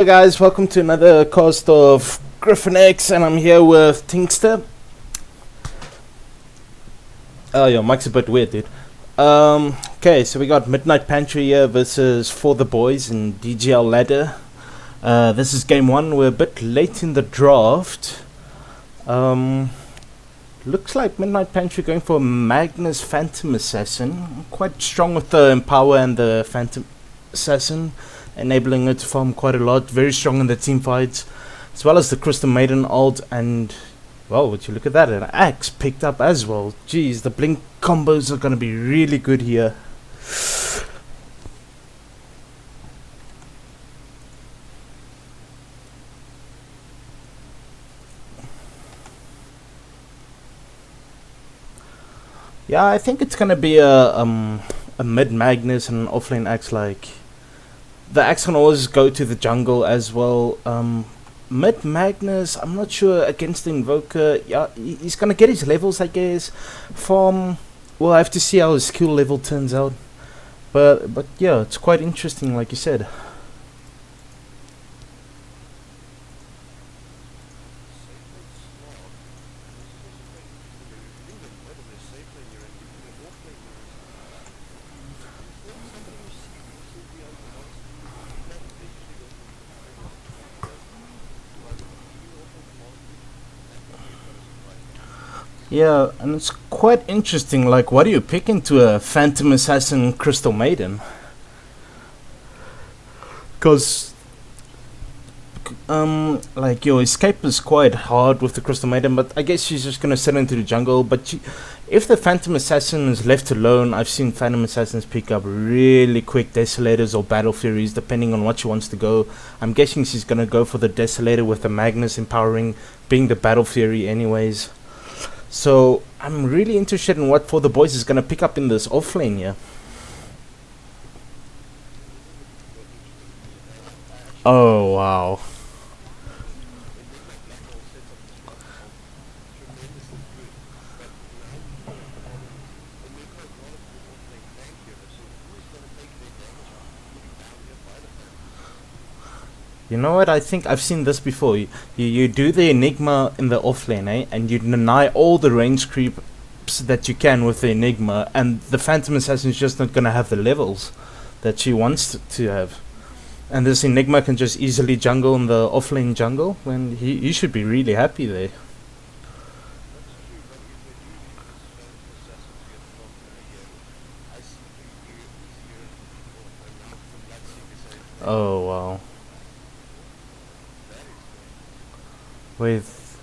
Hey guys, welcome to another cast of Griffin X, and I'm here with Tinkster. Oh, your mic's a bit weird, dude. Okay, so we got Midnight Pantry here versus For the Boys in DGL ladder. This is game one. We're a bit late in the draft. Looks like Midnight Pantry going for Magnus Phantom Assassin. Quite strong with the Empower and the Phantom Assassin, enabling her to farm quite a lot. Very strong in the team fights, as well as the Crystal Maiden ult. And well, would you look at that, an axe picked up as well. Jeez, the blink combos are going to be really good here. Yeah, I think it's going to be a mid Magnus and an offlane axe. Like, the axe can always go to the jungle as well. Mid Magnus, I'm not sure against the Invoker. Yeah, he's gonna get his levels, I guess. From, well, I have to see how his skill level turns out. But yeah, it's quite interesting, like you said. Yeah, and it's quite interesting. Like, what do you pick into a Phantom Assassin Crystal Maiden? Because like, your escape is quite hard with the Crystal Maiden, but I guess she's just gonna sit into the jungle. But if the Phantom Assassin is left alone, I've seen Phantom Assassins pick up really quick Desolators or Battle Furies, depending on what she wants to go. I'm guessing she's gonna go for the Desolator with the Magnus empowering, being the Battle Fury anyways. So I'm really interested in what For the Boys is gonna pick up in this offlane here. Oh wow. You know what? I think I've seen this before. You do the Enigma in the offlane, eh? And you deny all the range creeps that you can with the Enigma, and the Phantom Assassin is just not gonna have the levels that she wants to have. And this Enigma can just easily jungle in the offlane jungle, and he should be really happy there. Oh wow. With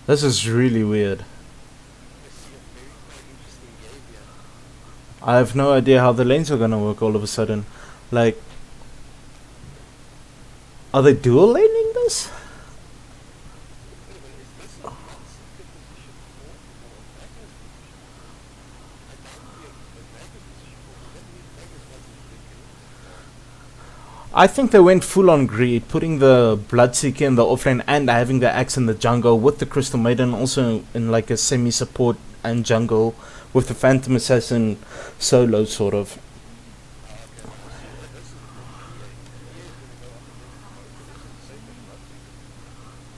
this is really weird. I have no idea how the lanes are gonna work all of a sudden. Like, are they dual laning this? I think they went full on greed, putting the Bloodseeker in the offlane and having the axe in the jungle with the Crystal Maiden also in like a semi support and jungle with the Phantom Assassin solo sort of.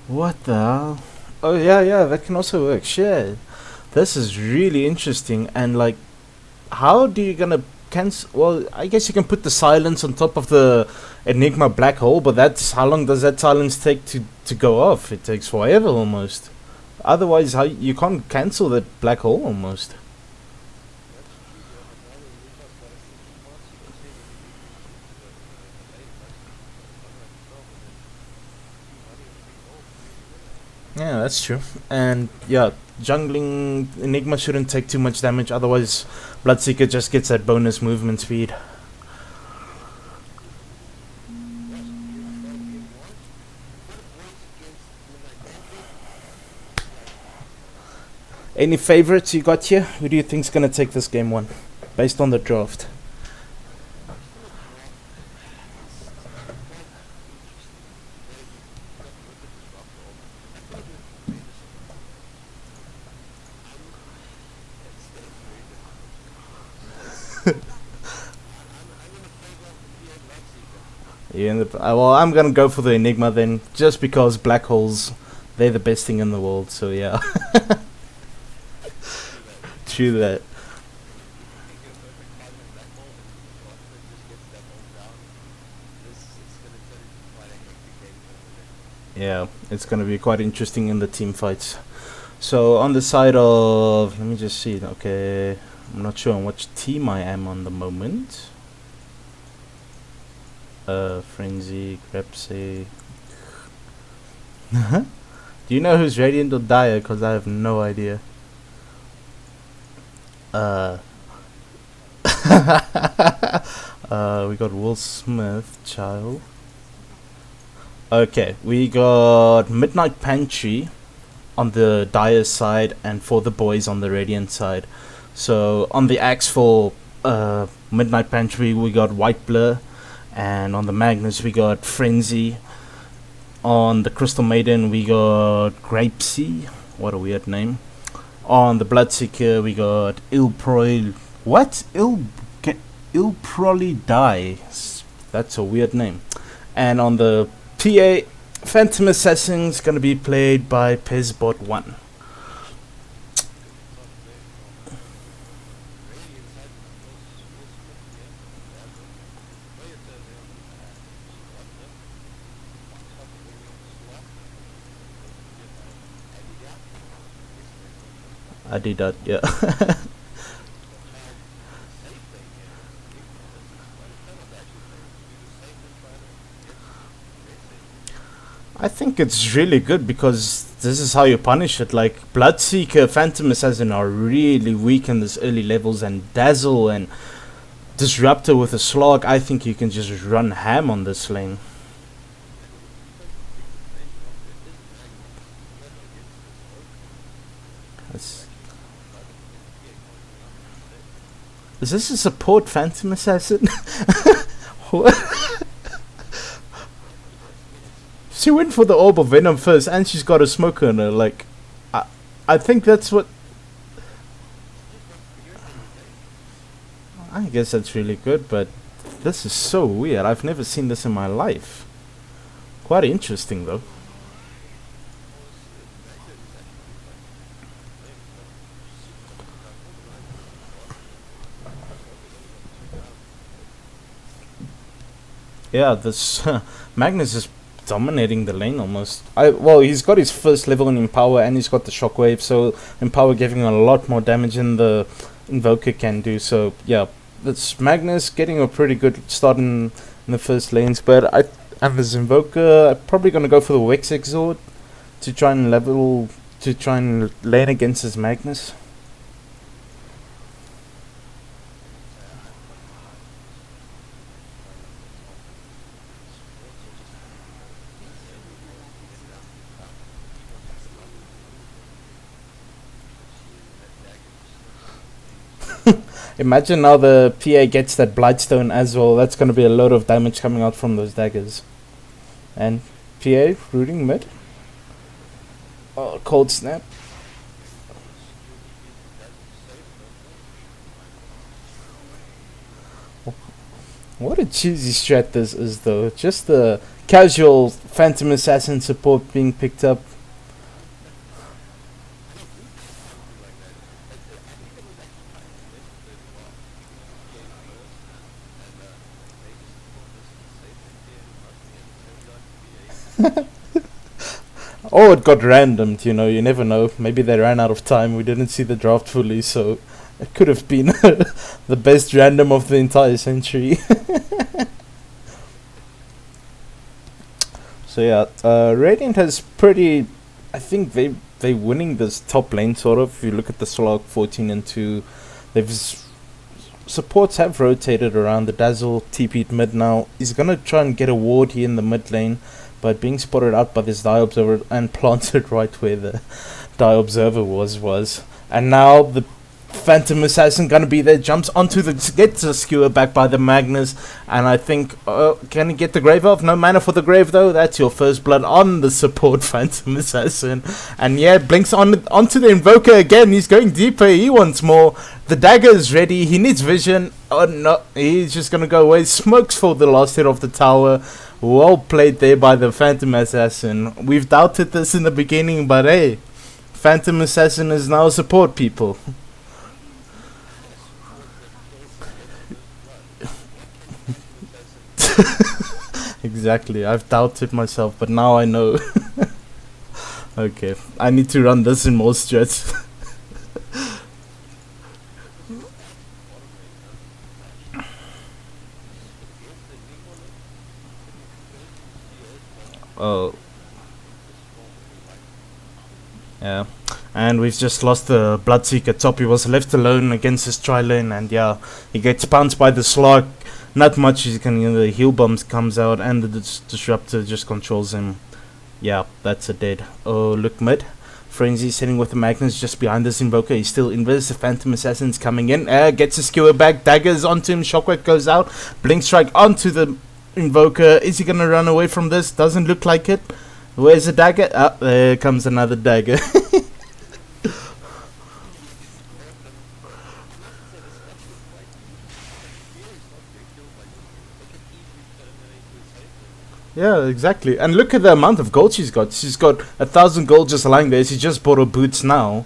What the hell? Oh yeah, that can also work. Shit. This is really interesting. And like, how do you gonna cancel? Well, I guess you can put the silence on top of the Enigma black hole, but that's how long does that silence take to go off? It takes forever almost. Otherwise, how you can't cancel that black hole almost. Yeah, that's true. And yeah, jungling Enigma shouldn't take too much damage. Otherwise, Bloodseeker just gets that bonus movement speed. Any favorites you got here? Who do you think's gonna take this game one, based on the draft? Well, I'm gonna go for the Enigma then, just because black holes, they're the best thing in the world. So yeah, true that. Yeah, it's gonna be quite interesting in the team fights. So on the side of, let me just see. Okay, I'm not sure on which team I am on the moment. Frenzy, Grepsy. Do you know who's Radiant or Dire? Because I have no idea. We got Will Smith, child. Okay, we got Midnight Pantry on the Dire side and For the Boys on the Radiant side. So on the axe for Midnight Pantry we got White Blur, and on the Magnus we got Frenzy. On the Crystal Maiden we got Grapesy, what a weird name. On the Bloodseeker we got Ilproy. What? Ilproly Die. That's a weird name. And on the PA, Phantom Assassin's gonna be played by Pezbot1. I did that, yeah. I think it's really good because this is how you punish it. Like Bloodseeker, Phantom Assassin are really weak in this early levels, and Dazzle and Disruptor with a Slog, I think you can just run ham on this lane. Is this a support Phantom Assassin? What? She went for the Orb of Venom first, and she's got a smoker on her. Like, I think that's what. I guess that's really good, but this is so weird. I've never seen this in my life. Quite interesting, though. Yeah, this Magnus is dominating the lane almost. Well, he's got his first level in Empower, and he's got the Shockwave, so Empower giving a lot more damage than the Invoker can do. So yeah, that's Magnus getting a pretty good start in the first lanes. But and this Invoker, I'm probably gonna go for the Wex Exort to try and lane against his Magnus. Imagine now the PA gets that Bloodstone as well. That's going to be a lot of damage coming out from those daggers. And PA rooting mid. Oh, cold snap. What a cheesy strat this is, though. Just the casual Phantom Assassin support being picked up. Oh, it got randomed, you know, you never know. Maybe they ran out of time. We didn't see the draft fully, so it could have been the best random of the entire century. So yeah, Radiant has pretty. I think they're winning this top lane sort of. If you look at the slog 14 and 2, supports have rotated around. The Dazzle TP'd mid now. He's gonna try and get a ward here in the mid lane, but being spotted out by this Die Observer and planted right where the Die Observer was. And now the Phantom Assassin gonna be there, jumps onto the, gets the skewer back by the Magnus, and I think, can he get the grave off? No mana for the grave though. That's your first blood on the support Phantom Assassin, and yeah, blinks onto the Invoker again. He's going deeper, he wants more. The dagger is ready, he needs vision. Oh no, he's just gonna go away. Smokes for the last hit of the tower. Well played there by the Phantom Assassin. We've doubted this in the beginning, but hey, Phantom Assassin is now support, people. Exactly, I've doubted myself, but now I know. Okay, I need to run this in more strats. Oh. Yeah. And we've just lost the Bloodseeker top. He was left alone against his tri-lane, and yeah, he gets pounced by the Slug. Not much he can, the heal bombs comes out, and the disruptor just controls him. Yeah, that's a dead. Oh, look mid. Frenzy sitting with the Magnus just behind this Invoker. He's still invis. The Phantom Assassin's coming in. Gets a skewer back. Daggers onto him. Shockwave goes out. Blink Strike onto the Invoker. Is he gonna run away from this? Doesn't look like it. Where's the dagger? Ah, there comes another dagger. Yeah, exactly. And look at the amount of gold she's got. She's got 1,000 gold just lying there. She just bought her boots now.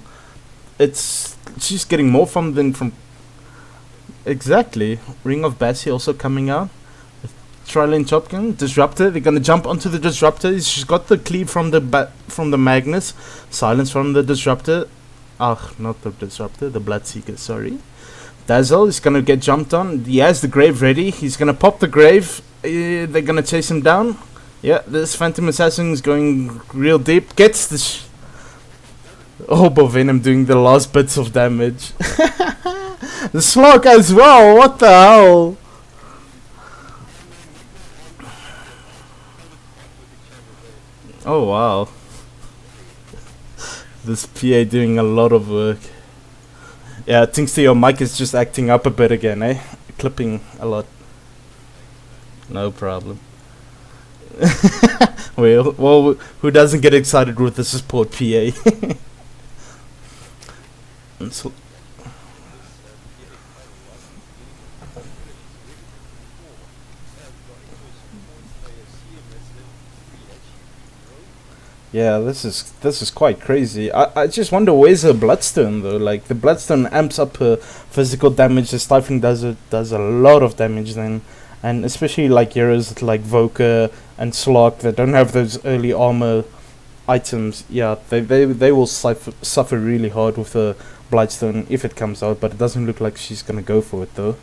She's getting more from. Exactly. Ring of Bassi also coming out. Tri-lane top gun, disruptor. They're gonna jump onto the disruptor. She's got the cleave from the Magnus. Silence from the disruptor. Ah, not the disruptor. The Bloodseeker. Sorry. Dazzle is gonna get jumped on. He has the grave ready. He's gonna pop the grave. They're gonna chase him down. Yeah, this Phantom Assassin is going real deep. Gets the Orb of Venom doing the last bits of damage. The Slug as well. What the hell? Oh wow. This PA doing a lot of work. Yeah, Tinkster, your mic is just acting up a bit again, eh? Clipping a lot. No problem. Well, who doesn't get excited with the support PA? Yeah, this is quite crazy. I just wonder where's her Bloodstone though. Like the Bloodstone amps up her physical damage. The Stifling does a lot of damage then, and especially like heroes like Voker and Slog that don't have those early armor items. Yeah, they will suffer really hard with the Bloodstone if it comes out. But it doesn't look like she's gonna go for it though.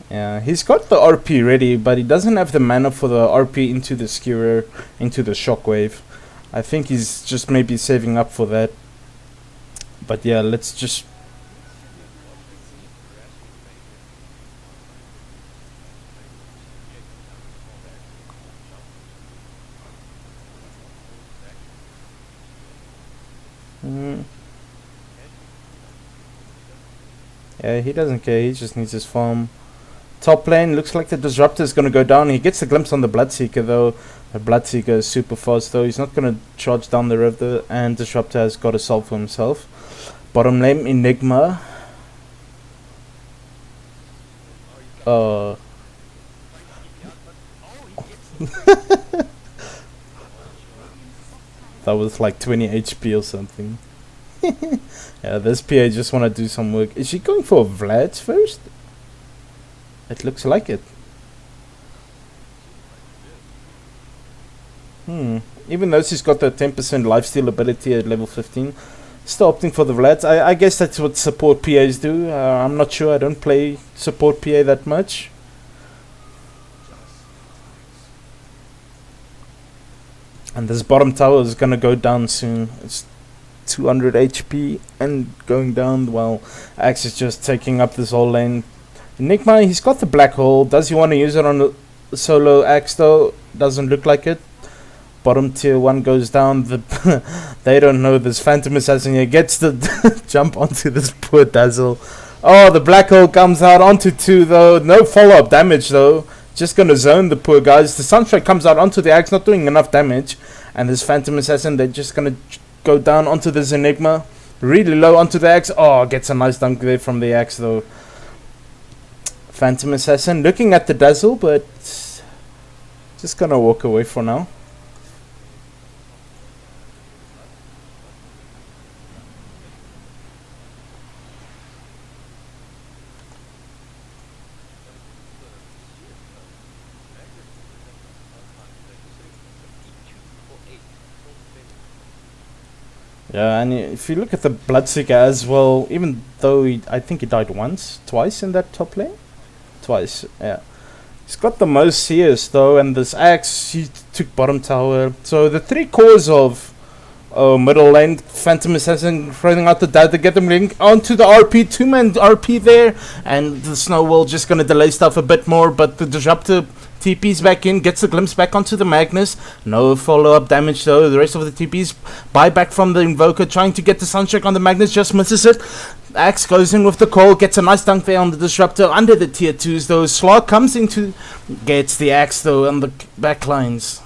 Yeah, he's got the RP ready, but he doesn't have the mana for the RP into the Skewer, into the Shockwave. I think he's just maybe saving up for that. But yeah, let's just... Yeah, he doesn't care, he just needs his farm. Top lane, looks like the Disruptor is going to go down. He gets a glimpse on the Bloodseeker though. The Bloodseeker is super fast though. He's not going to charge down the river, and Disruptor has got a solve for himself. Bottom lane, Enigma. That was like 20 HP or something. Yeah, this PA just want to do some work. Is she going for Vlad's first? It looks like it. Even though she's got the 10% lifesteal ability at level 15, still opting for the Vlads. I guess that's what support PAs do. I'm not sure. I don't play support PA that much. And this bottom tower is gonna go down soon. It's 200 HP and going down while Axe is just taking up this whole lane. Enigma, he's got the black hole. Does he want to use it on the solo axe though? Doesn't look like it. Bottom tier 1 goes down. They don't know this Phantom Assassin here gets to jump onto this poor Dazzle. Oh, the black hole comes out onto 2 though. No follow-up damage though. Just gonna zone the poor guys. The Sunstrike comes out onto the axe, not doing enough damage. And this Phantom Assassin, they're just gonna go down onto this Enigma. Really low onto the axe. Oh, gets a nice dunk there from the axe though. Phantom Assassin looking at the Dazzle, but just gonna walk away for now. Yeah, and if you look at the Bloodseeker as well, even though I think he died twice in that top lane? Twice, yeah. He's got the most CS though, and this axe, he took bottom tower. So the 3 cores of middle lane, Phantom Assassin throwing out the dad to get them link onto the RP, 2-man RP there, and the Snowball just gonna delay stuff a bit more, but the Disruptor TP's back in, gets the glimpse back onto the Magnus. No follow-up damage though. The rest of the TP's buy back from the Invoker, trying to get the Sunstrike on the Magnus, just misses it. Axe goes in with the call, gets a nice dunk there on the Disruptor under the tier 2s though. Slog comes into, gets the Axe though on the back lines.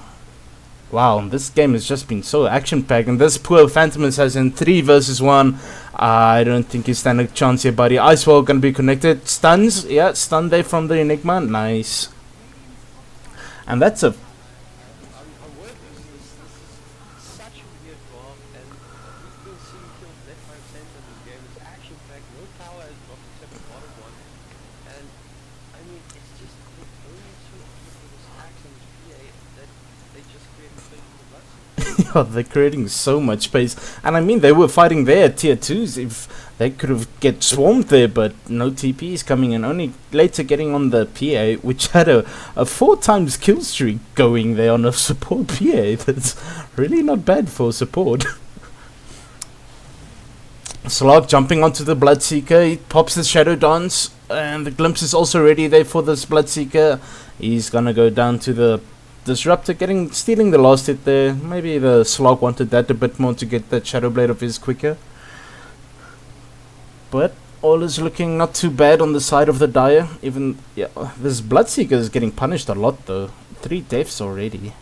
Wow, this game has just been so action-packed, and this poor Phantom Assassin 3 versus 1. I don't think you stand a chance here, buddy. Icewall gonna be connected. Stuns, yeah, stun there from the Enigma. Nice. And that's a they're creating so much space, and I mean they were fighting there at tier 2s. If they could have get swarmed there, but no TPs coming in, only later getting on the PA, which had a 4 times kill streak going there on a support PA. That's really not bad for support. Slog jumping onto the Bloodseeker, he pops the Shadow Dance, and the glimpse is also ready there for this Bloodseeker. He's gonna go down to the Disruptor, stealing the last hit there. Maybe the Slog wanted that a bit more to get that Shadow Blade of his quicker. But all is looking not too bad on the side of the Dire. Even, yeah, this Bloodseeker is getting punished a lot though. 3 deaths already.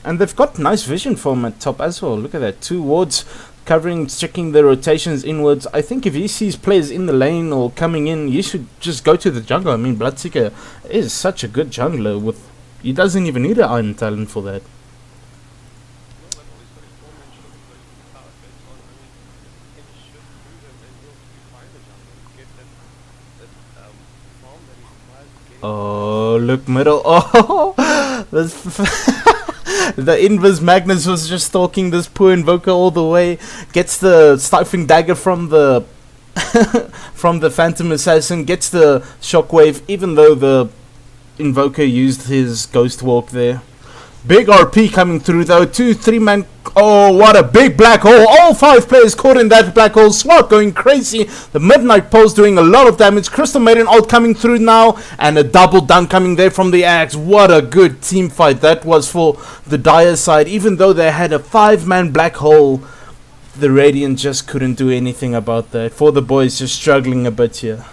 And they've got nice vision for him at top as well. Look at that, 2 wards covering, checking the rotations inwards. I think if he sees players in the lane or coming in, you should just go to the jungle. I mean, Bloodseeker is such a good jungler. He doesn't even need an Iron Talent for that. Oh, look, middle. Oh, this the Invis Magnus was just stalking this poor Invoker all the way. Gets the Stifling Dagger from the from the Phantom Assassin. Gets the Shockwave, even though the Invoker used his Ghost Walk there. Big RP coming through though. 2-3-man. Oh, what a big black hole. All 5 players caught in that black hole. Swat going crazy. The Midnight Pulse doing a lot of damage. Crystal Maiden ult coming through now. And a double dunk coming there from the Axe. What a good team fight that was for the Dire side. Even though they had a 5-man black hole, the Radiant just couldn't do anything about that. For the boys, just struggling a bit here.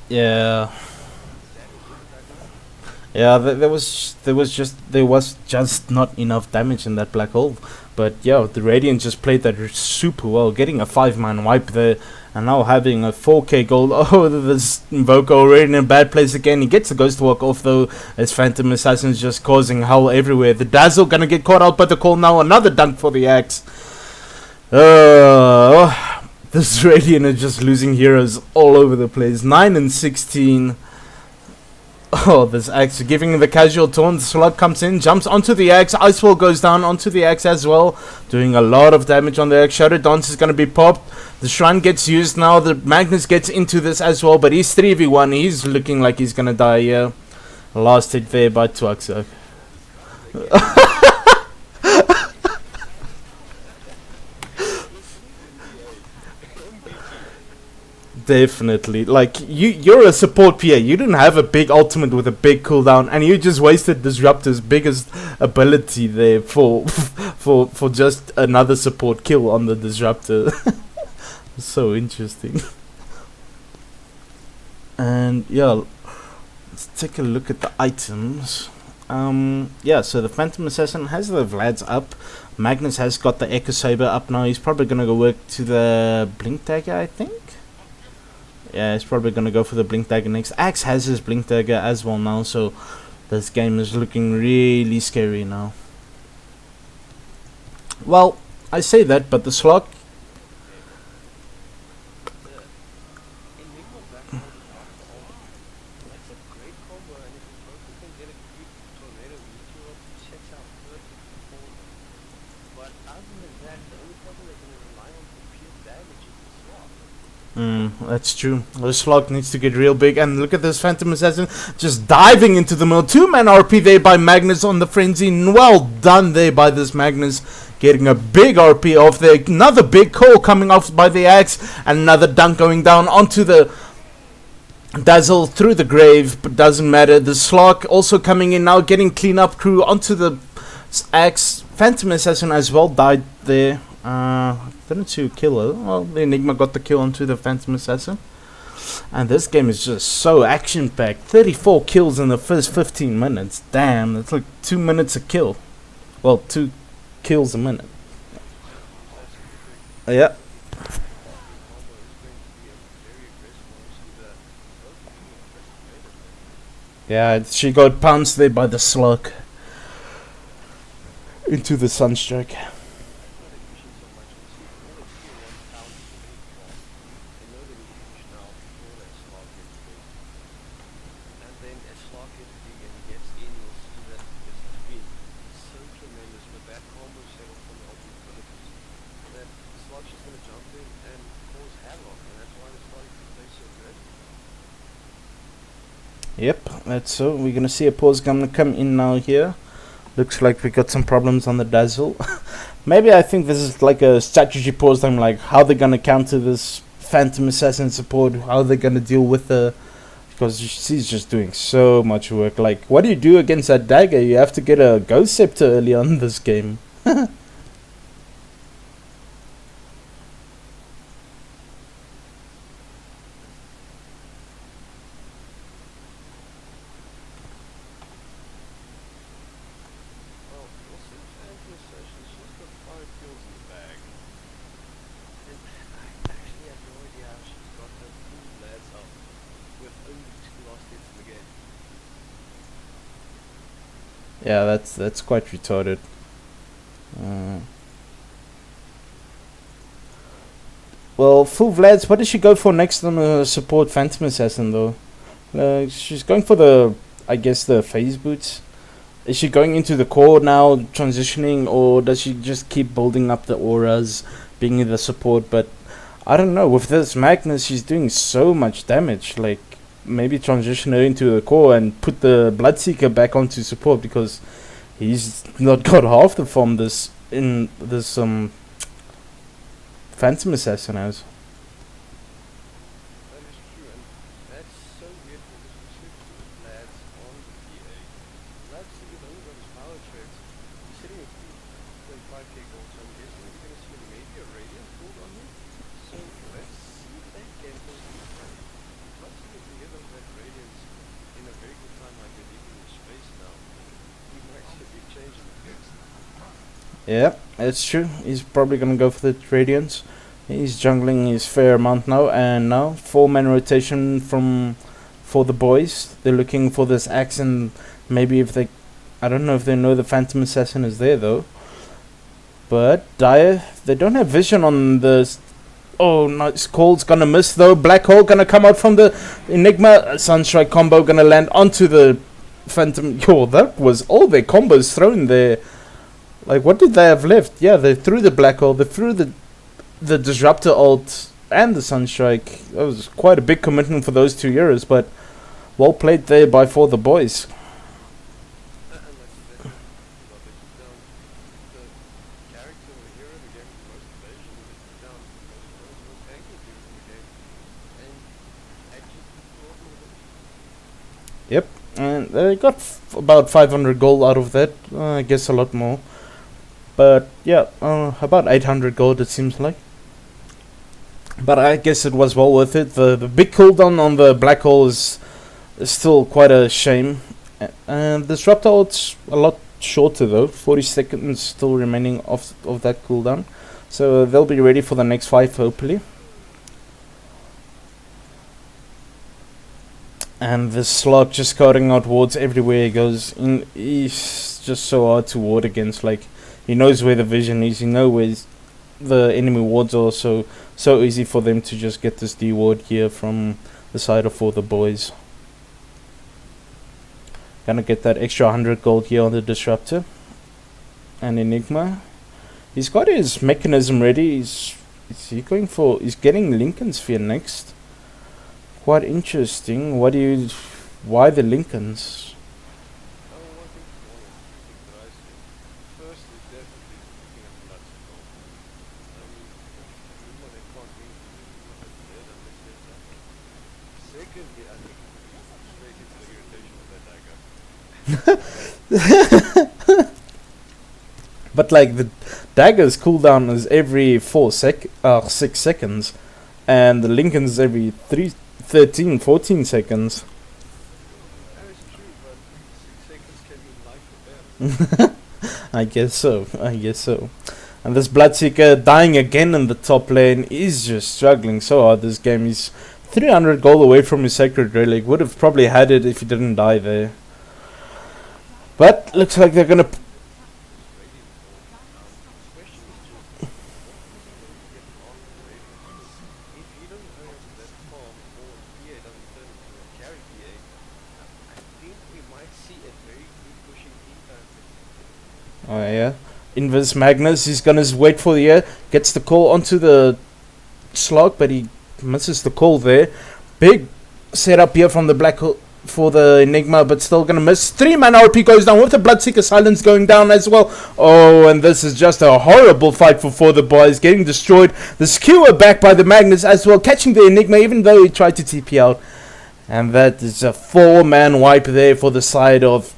Yeah. Yeah, there was just not enough damage in that black hole. But yeah, the Radiant just played that super well, getting a 5-man wipe there, and now having a 4k gold. Oh, this Invoker already in a bad place again. He gets the Ghost Walk off though, as Phantom Assassin's just causing hell everywhere. The Dazzle gonna get caught out by the call now. Another dunk for the Axe. This Radiant is just losing heroes all over the place. 9 and 16. Oh, this axe giving the casual taunt. Slug comes in, jumps onto the axe. Icewall goes down onto the axe as well, doing a lot of damage on the axe. Shadow Dance is going to be popped. The shrine gets used now. The Magnus gets into this as well, but he's 3v1. He's looking like he's going to die here. Last hit there by Twaxo. Definitely. Like, you're a support PA. You didn't have a big ultimate with a big cooldown, and you just wasted Disruptor's biggest ability there for for just another support kill on the Disruptor. So interesting. And yeah, let's take a look at the items. Yeah, so the Phantom Assassin has the Vlad's up. Magnus has got the Echo Saber up now. He's probably gonna go work to the Blink Dagger, I think. Yeah, he's probably gonna go for the Blink Dagger next. Axe has his Blink Dagger as well now, so this game is looking really scary now. Well, I say that, but the slot. That's true. The slug needs to get real big, and look at this Phantom Assassin just diving into the middle. 2-man RP there by Magnus on the frenzy. Well done there by this Magnus, getting a big RP off there. Another big call coming off by the axe, and another dunk going down onto the Dazzle through the grave, but doesn't matter. The slug also coming in now, getting cleanup crew onto the axe. Phantom Assassin as well died there. Didn't see who kill her. Well, the Enigma got the kill onto the Phantom Assassin. And this game is just so action-packed. 34 kills in the first 15 minutes. Damn, that's like 2 minutes a kill. Well, 2 kills a minute. Yeah. Yeah, she got pounced there by the slug. Into the Sunstroke. Yep, that's so. We're gonna see a pause gonna come in now here. Looks like we got some problems on the Dazzle. Maybe I think this is like a strategy pause time, like how they're gonna counter this Phantom Assassin support, how they're gonna deal with the, because she's just doing so much work. Like, what do you do against that dagger? You have to get a Ghost Scepter early on in this game. Yeah, that's quite retarded. Well, full Vlads, what does she go for next on the support Phantom Assassin though? She's going for the, I guess, the phase boots. Is she going into the core now, transitioning, or does she just keep building up the auras, being in the support? But I don't know. With this Magnus, she's doing so much damage. Like, maybe transition her into the core and put the Bloodseeker back onto support, because he's not got half the farm this in this Phantom Assassin has. Yeah, it's true. He's probably gonna go for the Radiance. He's jungling his fair amount now, and now 4-man rotation for the boys. They're looking for this axe, and maybe if they, I don't know if they know the Phantom Assassin is there though. But Dire, they don't have vision on the Oh, nice call's gonna miss though. Black hole gonna come out from the Enigma. Sunstrike combo gonna land onto the Phantom. Yo, that was all their combos thrown there. Like, what did they have left? Yeah, they threw the black hole. They threw the disruptor ult and the Sunstrike. That was quite a big commitment for those 2 heroes, but well played there by for the boys. Yep, and they got about 500 gold out of that. I guess a lot more. But yeah, about 800 gold it seems like. But I guess it was well worth it. The big cooldown on the black hole is still quite a shame. And Disruptor ult's a lot shorter though. 40 seconds still remaining of that cooldown. So they'll be ready for the next fight hopefully. And the slot just cutting out wards everywhere he goes. He's just so hard to ward against. Like, he knows where the vision is. He knows where the enemy wards are. So easy for them to just get this D ward here from the side of all the boys. Gonna get that extra 100 gold here on the Disruptor. And Enigma. He's got his mechanism ready. He's getting Lincoln Sphere next. Quite interesting. Why the Lincolns? But like the dagger's cooldown is every 6 seconds, and the Lincoln's every 13, 14 seconds. That is true, but 6 seconds can mean life or death. I guess so. And this Bloodseeker dying again in the top lane is just struggling so hard this game. He's 300 gold away from his Sacred Relic. Would have probably had it if he didn't die there. But looks like they're gonna... Oh yeah. Invis Magnus, he's gonna wait for the air. Gets the call onto the slog, but he misses the call there. Big setup here from the Black Hole for the Enigma, but still gonna miss. 3-man RP goes down with the Bloodseeker Silence going down as well. Oh, and this is just a horrible fight for the boys. Getting destroyed. The Skewer back by the Magnus as well, catching the Enigma even though he tried to TP out. And that is a 4-man wipe there for the side of...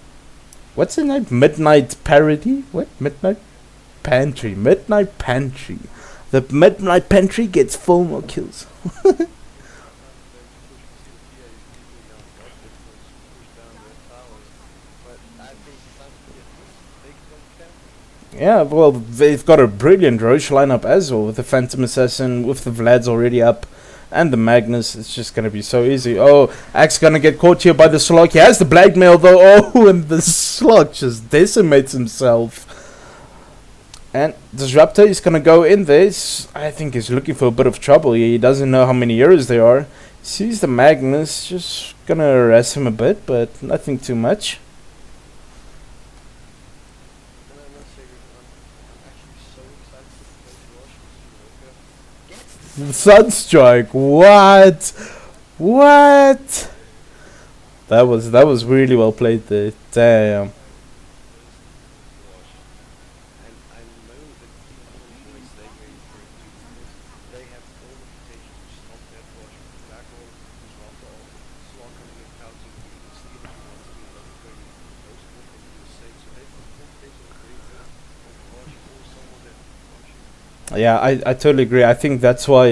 What's the name? Midnight Parody? What? Midnight Pantry. Midnight Pantry. The Midnight Pantry gets 4 more kills. Yeah, well, they've got a brilliant Roche lineup as well, with the Phantom Assassin, with the Vlad's already up, and the Magnus. It's just going to be so easy. Oh, Axe going to get caught here by the Slug. He has the Blackmail though. Oh, and the Slug just decimates himself. And Disruptor is going to go in there. I think he's looking for a bit of trouble here. He doesn't know how many heroes there are. Sees the Magnus, just going to harass him a bit, but nothing too much. Sunstrike, what? That was really well played there. Damn. Yeah, I totally agree. I think that's why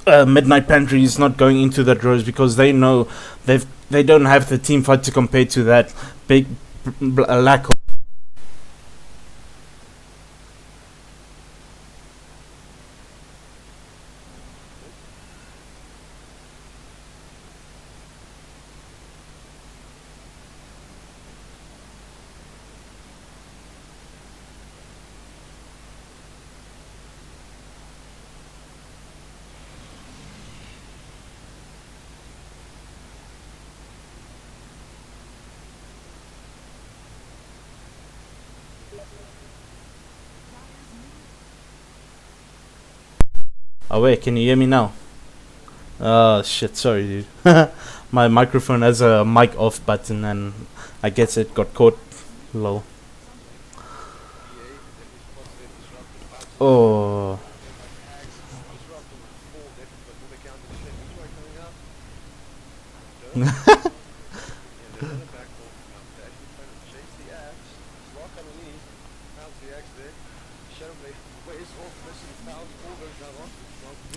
Midnight Pantry is not going into that Rose, because they know they don't have the team fight to compare to that big lack of. Oh wait, can you hear me now? Oh shit, sorry dude. My microphone has a mic off button and I guess it got caught. Lol. Oh.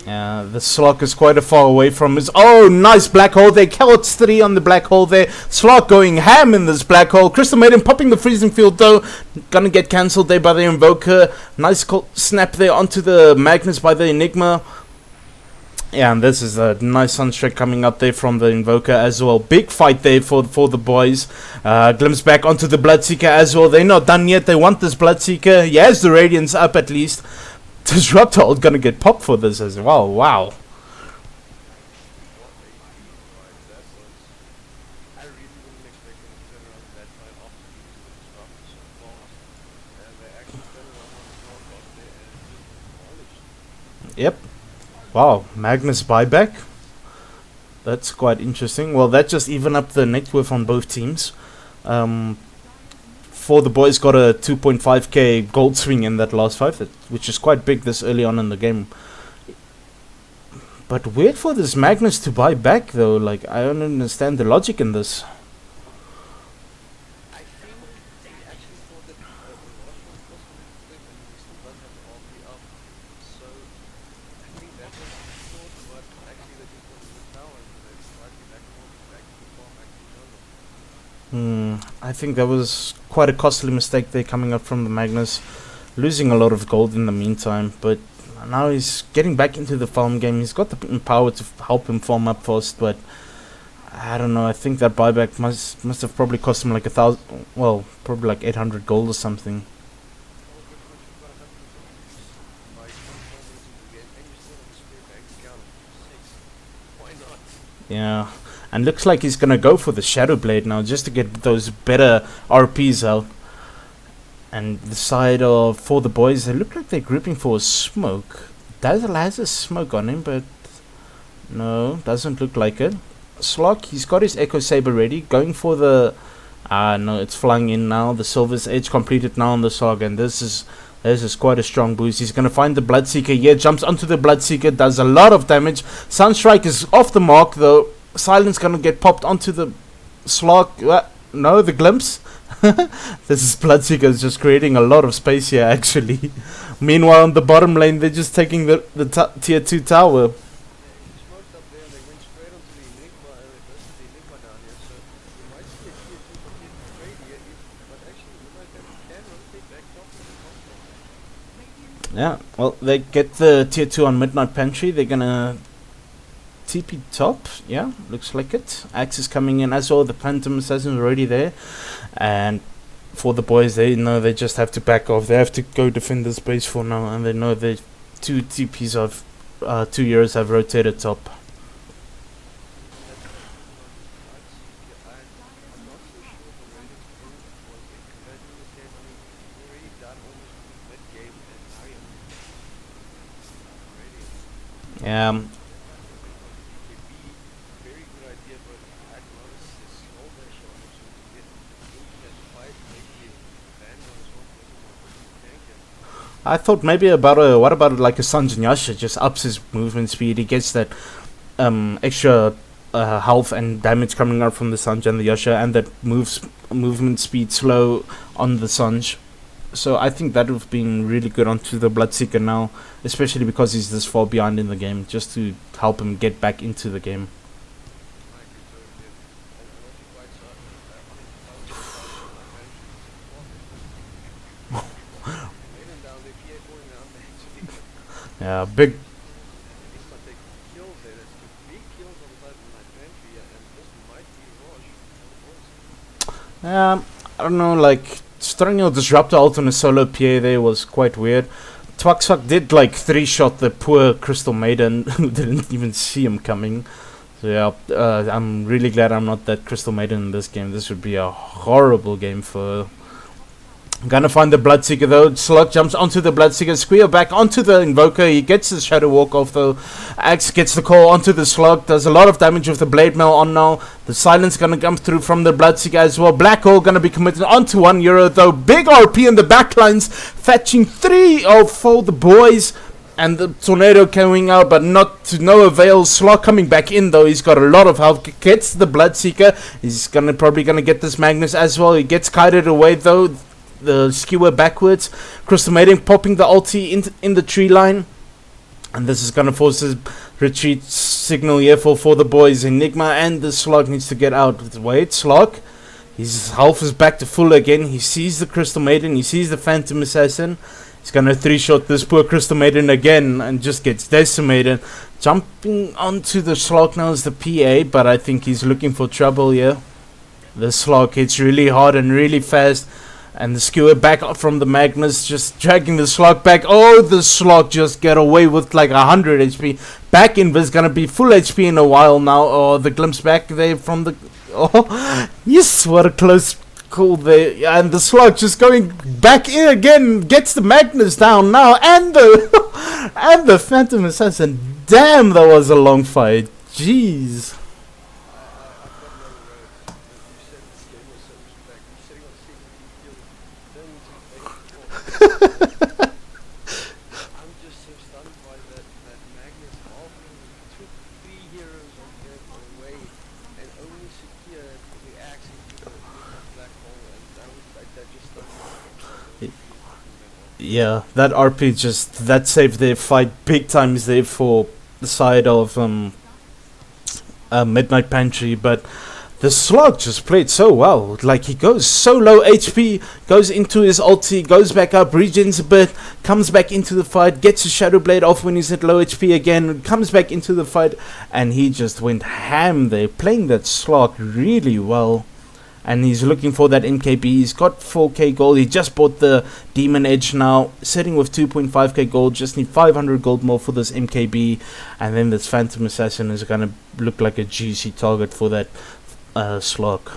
Yeah, the Slock is quite a far away from his. Oh, nice black hole there. Kellott's 3 on the black hole there. Slock going ham in this black hole. Crystal Maiden popping the freezing field though. Gonna get cancelled there by the Invoker. Nice snap there onto the Magnus by the Enigma. Yeah, and this is a nice Sunstrike coming up there from the Invoker as well. Big fight there for the boys. Glimpse back onto the Bloodseeker as well. They're not done yet. They want this Bloodseeker. He has the Radiance up at least. Disruptor gonna get popped for this as well. Wow. Yep. Wow. Magnus buyback. That's quite interesting. Well, that just even up the net worth on both teams. For the boys got a 2.5k gold swing in that last fight, which is quite big this early on in the game. But weird for this Magnus to buy back though. Like, I don't understand the logic in this. I think that was quite a costly mistake there coming up from the Magnus. Losing a lot of gold in the meantime, but now he's getting back into the farm game. He's got the power to help him farm up fast, but I don't know. I think that buyback must have probably cost him like 1,000, well, probably like 800 gold or something. Yeah. And looks like he's gonna go for the Shadow Blade now, just to get those better RPs out. And the side of for the boys, they look like they're grouping for a smoke. Dazzle has a smoke on him, but no, doesn't look like it. Slock, he's got his Echo Saber ready, going for the. No, it's flying in now. The Silver's Edge completed now on the Saga, and this is quite a strong boost. He's gonna find the Bloodseeker here, jumps onto the Bloodseeker, does a lot of damage. Sunstrike is off the mark though. Silence gonna get popped onto the Slog. No, the Glimpse. This is Bloodseeker is just creating a lot of space here actually. Meanwhile on the bottom lane they're just taking the tier 2 tower. Yeah, well they get the tier 2 on Midnight Pantry. They're gonna TP top, yeah, looks like it. Axe is coming in as well. The Phantom Assassin is already there, and for the boys, they know they just have to back off. They have to go defend the space for now, and they know the 2 TPs of 2 years have rotated top. Yeah. I thought maybe about what about like a Sanjin Yasha, just ups his movement speed. He gets that extra health and damage coming out from the Sanj and the Yasha, and that movement speed slow on the Sanj. So I think that would have been really good onto the Bloodseeker now, especially because he's this far behind in the game, just to help him get back into the game. Yeah, big. I don't know, like starting your Disruptor ult on a solo PA there was quite weird. Twaxfuck did like 3-shot the poor Crystal Maiden who didn't even see him coming. So yeah, I'm really glad I'm not that Crystal Maiden in this game. This would be a horrible game for Gonna find the Bloodseeker though. Slug jumps onto the Bloodseeker. Squeal back onto the Invoker. He gets the Shadow Walk off though. Axe gets the call onto the Slug. Does a lot of damage with the Blade Mail on now. The Silence gonna come through from the Bloodseeker as well. Black Hole gonna be committed onto €1 though. Big RP in the backlines. Fetching 3 for the boys. And the Tornado coming out, but not to no avail. Slog coming back in though. He's got a lot of health. Gets the Bloodseeker. He's probably gonna get this Magnus as well. He gets kited away though. The skewer backwards. Crystal Maiden popping the ulti in the tree line. And this is going to force a retreat signal here for the boys. Enigma and the Slug needs to get out. Wait, Slug. His health is back to full again. He sees the Crystal Maiden. He sees the Phantom Assassin. He's going to 3-shot this poor Crystal Maiden again and just gets decimated. Jumping onto the Slug now is the PA, but I think he's looking for trouble here. The Slug hits really hard and really fast. And the skewer back from the Magnus, just dragging the Slug back. Oh, the Slug just get away with like 100 HP. Back Invis gonna be full HP in a while now. Oh, the glimpse back there from the... Oh, yes, what a close call there. And the Slug just going back in again. Gets the Magnus down now. And the, and the Phantom Assassin. Damn, that was a long fight. Jeez. I'm just so stunned by that Magnus offering took 3 heroes on him away and only secured the axe into the black hole, and that just stunned me. Yeah, that RP just that saved their fight big times there for the side of Midnight Pantry, but the Slug just played so well. Like, he goes so low HP, goes into his ulti, goes back up, regens a bit, comes back into the fight, gets his Shadow Blade off when he's at low HP again, comes back into the fight, and he just went ham there, playing that Slug really well. And he's looking for that MKB. He's got 4k gold. He just bought the Demon Edge now, sitting with 2.5k gold. Just need 500 gold more for this MKB. And then this Phantom Assassin is going to look like a juicy target for that Slug.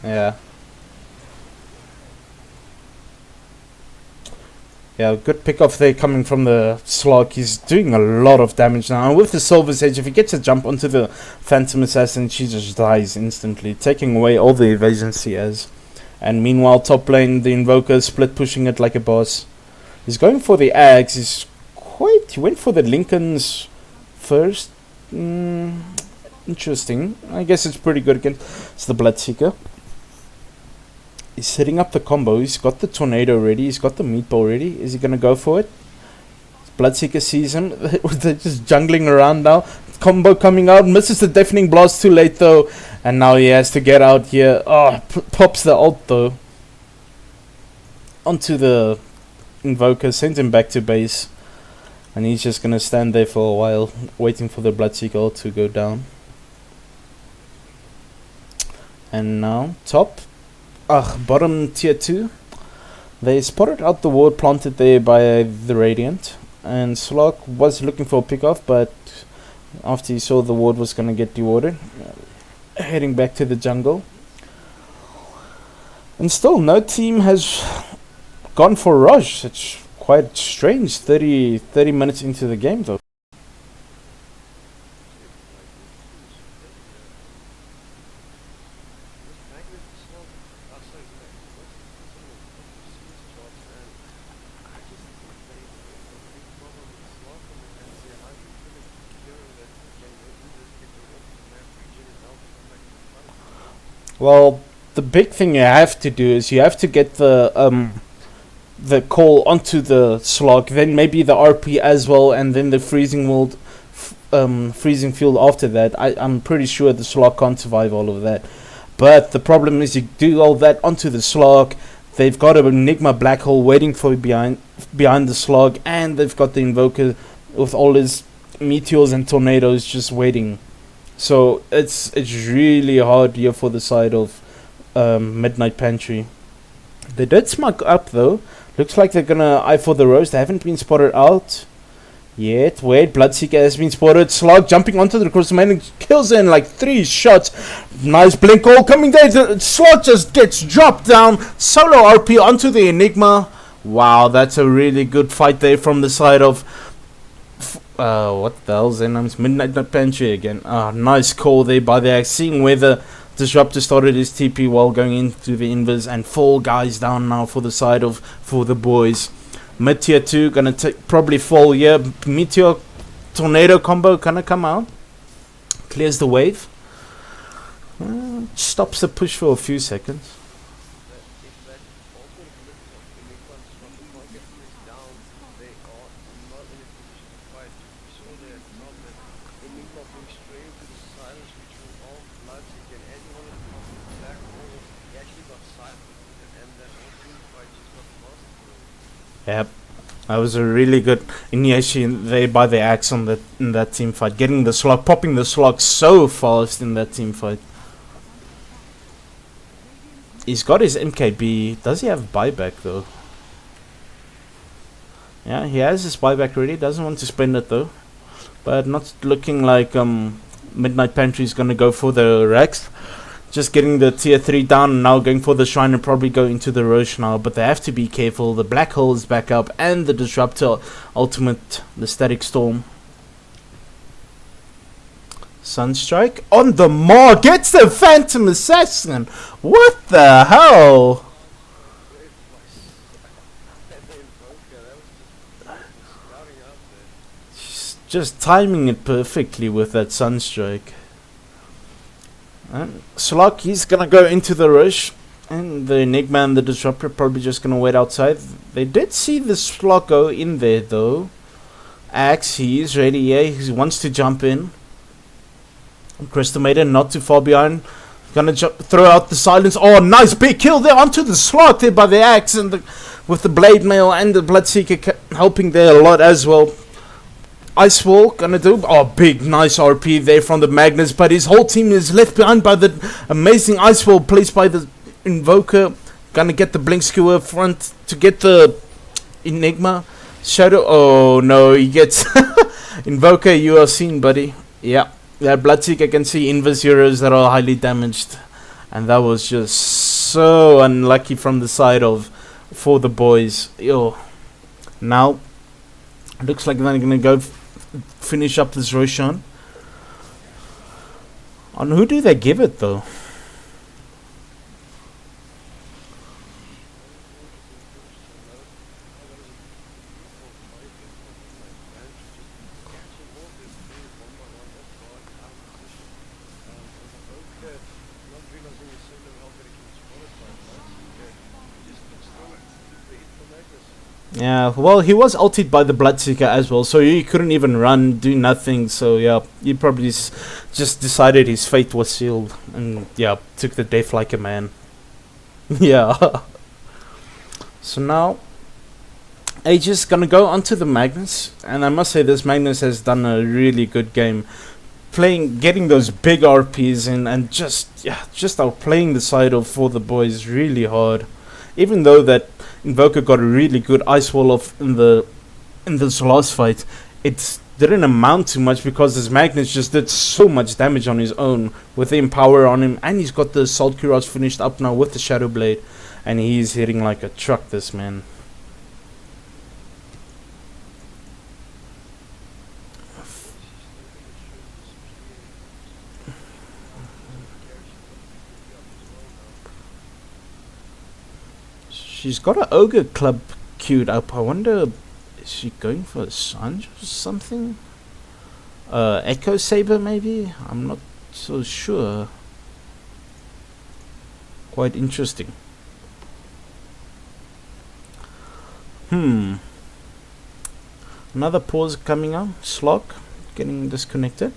Yeah. Yeah, good pick off there coming from the Slug. He's doing a lot of damage now. And with the Silver's Edge, if he gets a jump onto the Phantom Assassin, she just dies instantly, taking away all the evasions he has. And meanwhile, top lane, the Invoker split pushing it like a boss. He's going for the Axe. He went for the Lincolns first. Interesting. I guess it's pretty good against the Bloodseeker. He's setting up the combo. He's got the Tornado ready. He's got the Meatball ready. Is he going to go for it? Bloodseeker sees him. They're just jungling around now. Combo coming out. Misses the Deafening Blast too late though. And now he has to get out here. Oh, pops the ult though. Onto the Invoker. Sends him back to base. And he's just going to stand there for a while. Waiting for the Bloodseeker ult to go down. And now, top. Bottom tier 2. They spotted out the ward planted there by the Radiant, and Slug was looking for a pickoff, but after he saw the ward was going to get dewarded, heading back to the jungle. And still no team has gone for Rush. It's quite strange. 30 minutes into the game though. Well, the big thing you have to do is you have to get the call onto the Slug, then maybe the RP as well, and then the freezing field after that. I'm pretty sure the Slug can't survive all of that. But the problem is you do all that onto the Slug. They've got an Enigma Black Hole waiting for behind the Slug, and they've got the Invoker with all his meteors and tornadoes just waiting. So it's really hard here for the side of Midnight Pantry. They did smoke up though. Looks like they're gonna eye for the Rose. They haven't been spotted out yet. Wait, Bloodseeker has been spotted. Slog jumping onto the cross man, kills in like 3 shots. Nice blink all coming there. Slog just gets dropped down. Solo RP onto the Enigma. Wow, that's a really good fight there from the side of what the hell's their name's Midnight Pantry again. Nice call there by the Axe, seeing where the Disruptor started his TP while going into the invis, and 4 guys down now for the side of for the boys. Mid tier 2 gonna probably fall here. Meteor Tornado combo gonna come out, clears the wave, stops the push for a few seconds. Yep, that was a really good initiation there by the Axe on that in that team fight. Getting the slug, popping the slug so fast in that team fight. He's got his MKB. Does he have buyback though? Yeah, he has his buyback ready. Doesn't want to spend it though. But not looking like Midnight Pantry is gonna go for the Rex. Just getting the tier 3 down and now going for the shrine and probably go into the Roche now. But they have to be careful. The black hole is back up and the Disruptor ultimate, the static storm. Sunstrike on the mark, gets the Phantom Assassin. What the hell? Just timing it perfectly with that Sunstrike. Slok, he's gonna go into the rush, and the Enigma and the Disruptor probably just gonna wait outside. They did see the Slok go in there though. Axe, he's ready, yeah, he wants to jump in. Crystal Maiden not too far behind. Gonna throw out the silence. Oh, nice big kill there onto the Slok there by the Axe, and with the Blade Mail and the Bloodseeker helping there a lot as well. Ice Wall gonna do big nice RP there from the Magnus, but his whole team is left behind by the amazing Ice Wall placed by the Invoker. Gonna get the Blink Skewer front to get the Enigma. Shadow, oh no, he gets Invoker, you are seen, buddy. Yeah, Bloodseeker can see Invis heroes that are highly damaged, and that was just so unlucky from the side of for the boys. Yo, now looks like they're gonna go finish up this Roshan. On who do they give it though? Yeah, well, he was ulted by the Bloodseeker as well, so he couldn't even run, do nothing. So yeah, he probably just decided his fate was sealed, and yeah, took the death like a man. Yeah. So now Age is gonna go onto the Magnus, and I must say this Magnus has done a really good game, getting those big RPs in, and just outplaying the side of for the boys really hard. Even though that Invoker got a really good ice wall off in this last fight, it didn't amount to much because this Magnus just did so much damage on his own with the Empower on him, and he's got the Assault Cuirass finished up now with the Shadow Blade, and he's hitting like a truck, this man. She's got an Ogre Club queued up. I wonder, is she going for a Sanj or something? Echo Saber maybe? I'm not so sure. Quite interesting. Another pause coming up. Slog getting disconnected.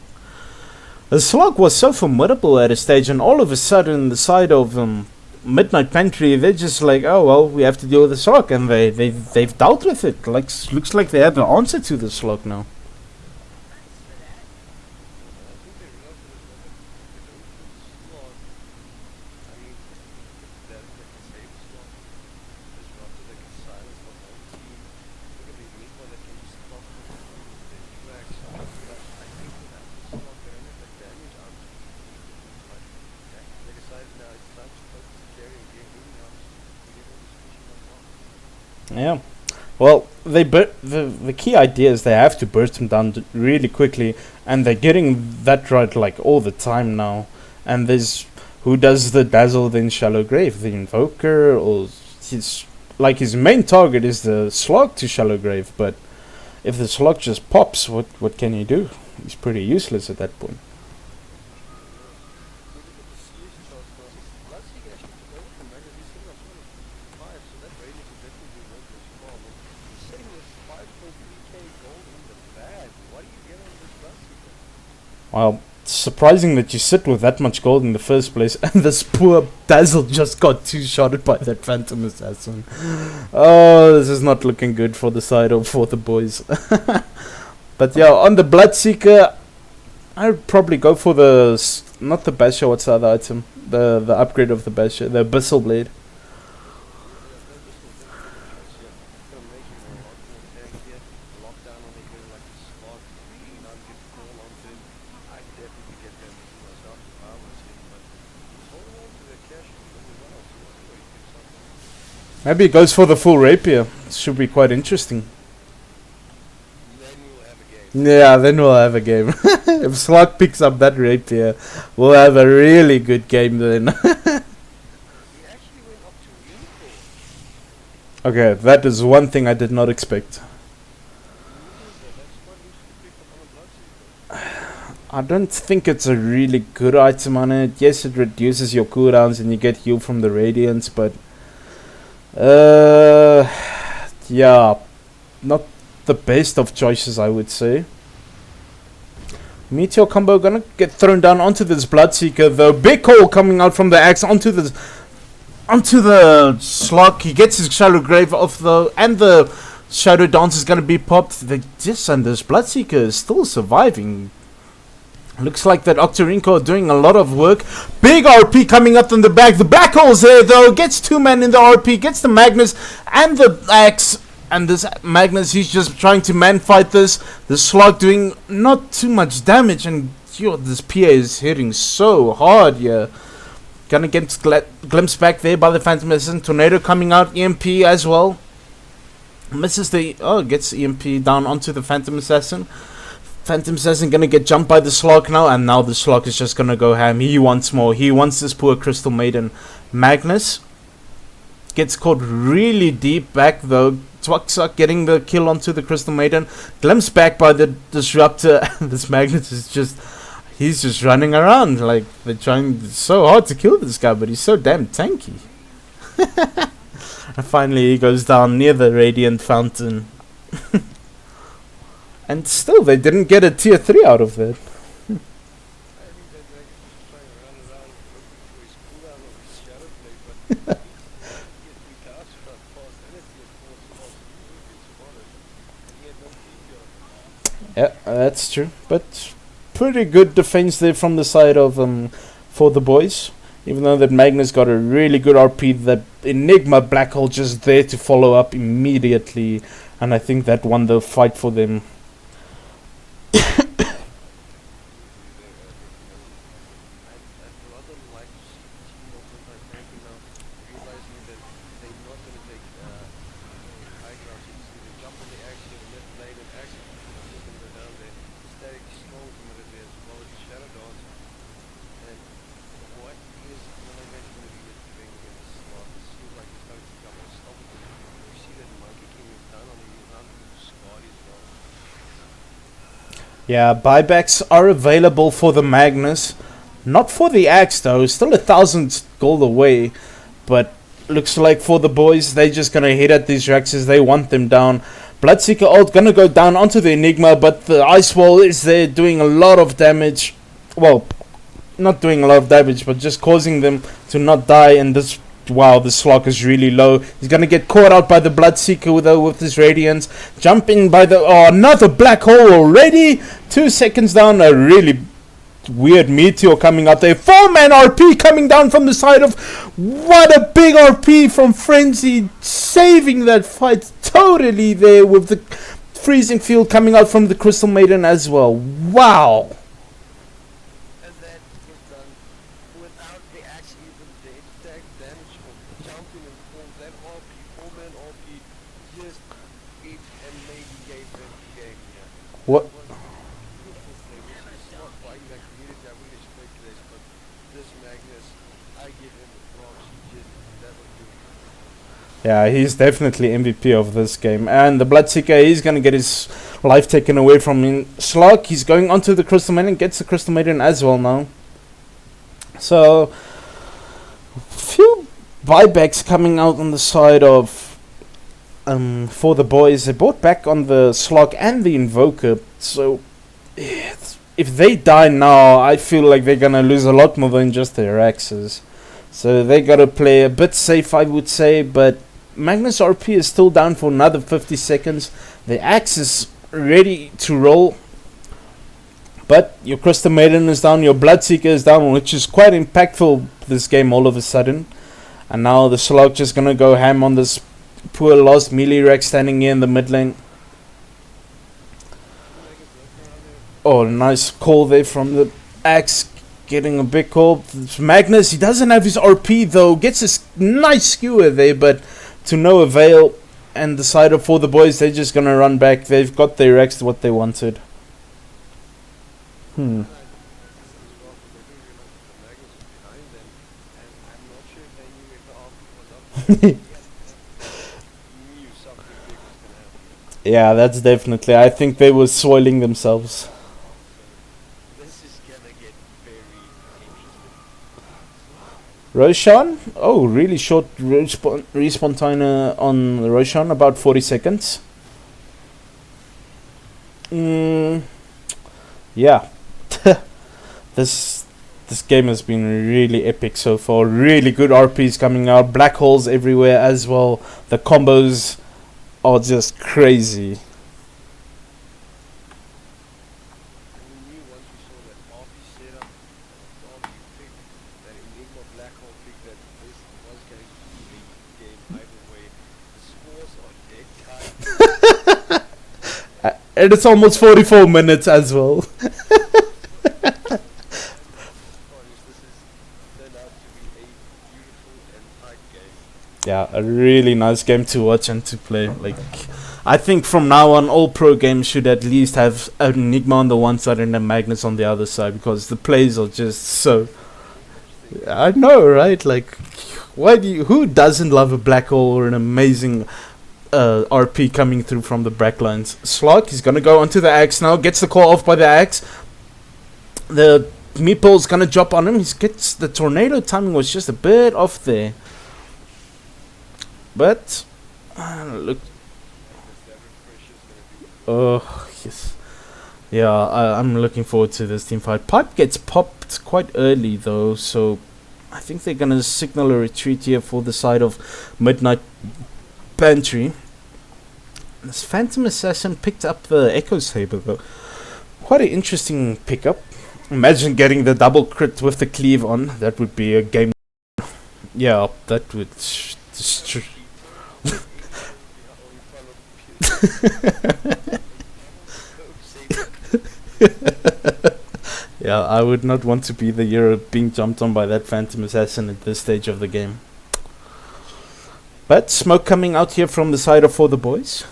The Slog was so formidable at a stage, and all of a sudden the side of Midnight Pantry, they're just like, oh well, we have to deal with the Slog, and they've dealt with it. Looks like they have an answer to the Slog now. Yeah. Well, the key idea is they have to burst him down really quickly, and they're getting that right like all the time now. And there's who does the dazzle then shallow grave, the invoker, or his main target is the slog to shallow grave. But if the slog just pops, what can he do? He's pretty useless at that point. We look at the CS chart now. Bloodseeker actually took over from Magnus. He's sitting on 205, so that radius will definitely work as well. And he's sitting with 5.3k gold in the bag. What do you get on this Bloodseeker? Well, surprising that you sit with that much gold in the first place, and this poor Dazzle just got two-shotted by that Phantom Assassin. Oh, this is not looking good for the side or for the boys. But yeah, on the Bloodseeker, I'd probably go for not the Basher, what's the other item? The upgrade of the Basher, the Abyssal Blade. Yeah, this will definitely be nice. Yeah, it's gonna make him a lot more tankier. Lockdown on a hero like the slot. You now get call onto him. I definitely get them myself if I was him, but he's holding on to the cash really well, so we'll see what he picks up. Maybe he goes for the full rapier. Should be quite interesting. Then we'll have a game. Yeah, then we'll have a game. If Slug picks up that rapier, we'll have a really good game then. He actually went up to unicorn. Okay, that is one thing I did not expect. That's quite loosely picked up on a Bloodseeker. I don't think it's a really good item on it. Yes, it reduces your cooldowns and you get healed from the radiance, but yeah, not the best of choices, I would say. Meteor combo gonna get thrown down onto this Bloodseeker though. Big hole coming out from the axe onto the slug. He gets his shallow grave off though, and the shadow dance is gonna be popped. And this Bloodseeker is still surviving. Looks like that Octarinko are doing a lot of work. Big RP coming up from the back. The black hole's there though. Gets two men in the RP. Gets the Magnus and the axe. And this Magnus, he's just trying to man fight this. The slug doing not too much damage. And this PA is hitting so hard here. Gonna get glimpsed back there by the Phantom Assassin. Tornado coming out. EMP as well. Misses the... Oh, gets EMP down onto the Phantom Assassin. Phantom Assassin gonna get jumped by the slug now. And now the slug is just gonna go ham. He wants more. He wants this poor Crystal Maiden. Magnus gets caught really deep back though. Twuxuck getting the kill onto the Crystal Maiden. Glimpsed back by the Disruptor. This Magnus is just... He's just running around. Like, they're trying so hard to kill this guy, but he's so damn tanky. And finally he goes down near the Radiant Fountain. And still, they didn't get a tier 3 out of that. I think that Magnus was trying to run around looking for his cooldown of his Shadow Blade, but he get 3 cards shot past and it's tier 4 slots, so he would get spotted. And he had no meteor. Yeah, that's true. But pretty good defense there from the side of for the boys. Even though that Magnus got a really good RP, that Enigma Black Hole just there to follow up immediately. And I think that won the fight for them. I'd rather like to see the team of Midnight Pantry now, realizing that they're not going to take high ground. So you see they jump on the axe here, the left blade, and axe is just going to go down there. Static strong committed there as well as the shadow dance. And what is Midnight Pantry going to be doing against the slot? It seems like it's starting to become unstoppable. You see that Monkey King is done on the round with Scotty as well. Yeah, buybacks are available for the Magnus. Not for the axe though, still 1,000 gold away. But looks like for the boys, they're just gonna hit at these Rexes, they want them down. Bloodseeker ult gonna go down onto the Enigma, but the Ice Wall is there doing a lot of damage. Well, not doing a lot of damage, but just causing them to not die. And this, wow, the slog is really low. He's gonna get caught out by the Bloodseeker with his Radiance. Jumping by the... Oh, another black hole already! 2 seconds down, a really weird meteor coming out there. 4-man RP coming down from the side of... What a big RP from Frenzy, saving that fight totally there with the freezing field coming out from the Crystal Maiden as well. Wow! And that is done without the axe even the attack damage of jumping and fall. That RP, 4-man RP, is What? Beautiful play. This is not fighting like community I wouldn't expect this, but this Magnus, I give him props. He just, that was beautiful. Yeah, he's definitely MVP of this game. And the Bloodseeker, he's going to get his life taken away from him. Slug, he's going onto the Crystal Maiden, gets the Crystal Maiden as well now. So, few buybacks coming out on the side of for the boys. They bought back on the Slug and the Invoker. So, if they die now, I feel like they're going to lose a lot more than just their axes. So they got to play a bit safe, I would say, but Magnus RP is still down for another 50 seconds. The axe is ready to roll, but your Crystal Maiden is down, your Bloodseeker is down, which is quite impactful this game all of a sudden. And now the Slug just gonna go ham on this poor lost melee rack standing here in the mid lane. Oh, nice call there from the axe. Getting a big call. Magnus, he doesn't have his RP though. Gets a nice skewer there, but to no avail. And decided for the boys, they're just gonna run back. They've got their Rex to what they wanted. Yeah, that's definitely. I think they were soiling themselves. Roshan? Oh, really short respawn timer on Roshan, about 40 seconds. Yeah. This game has been really epic so far. Really good RPs coming out. Black holes everywhere as well. The combos are just crazy. And it's almost 44 minutes as well. Yeah, a really nice game to watch and to play. Like, I think from now on, all pro games should at least have an Enigma on the one side and a Magnus on the other side, because the plays are just so. I know, right? Like, who doesn't love a black hole or an amazing RP coming through from the backlines? Slug, he's gonna go onto the axe now, gets the call off by the axe. The meatball's gonna drop on him. He gets the tornado timing was just a bit off there. But look. Oh yes, yeah. I'm looking forward to this team fight. Pipe gets popped quite early though, so I think they're gonna signal a retreat here for the side of Midnight Pantry. This Phantom Assassin picked up the Echo Saber though. Quite an interesting pickup. Imagine getting the double crit with the cleave on. That would be a game. Yeah, that would. Yeah, I would not want to be the hero being jumped on by that Phantom Assassin at this stage of the game. But smoke coming out here from the side of For the Boys.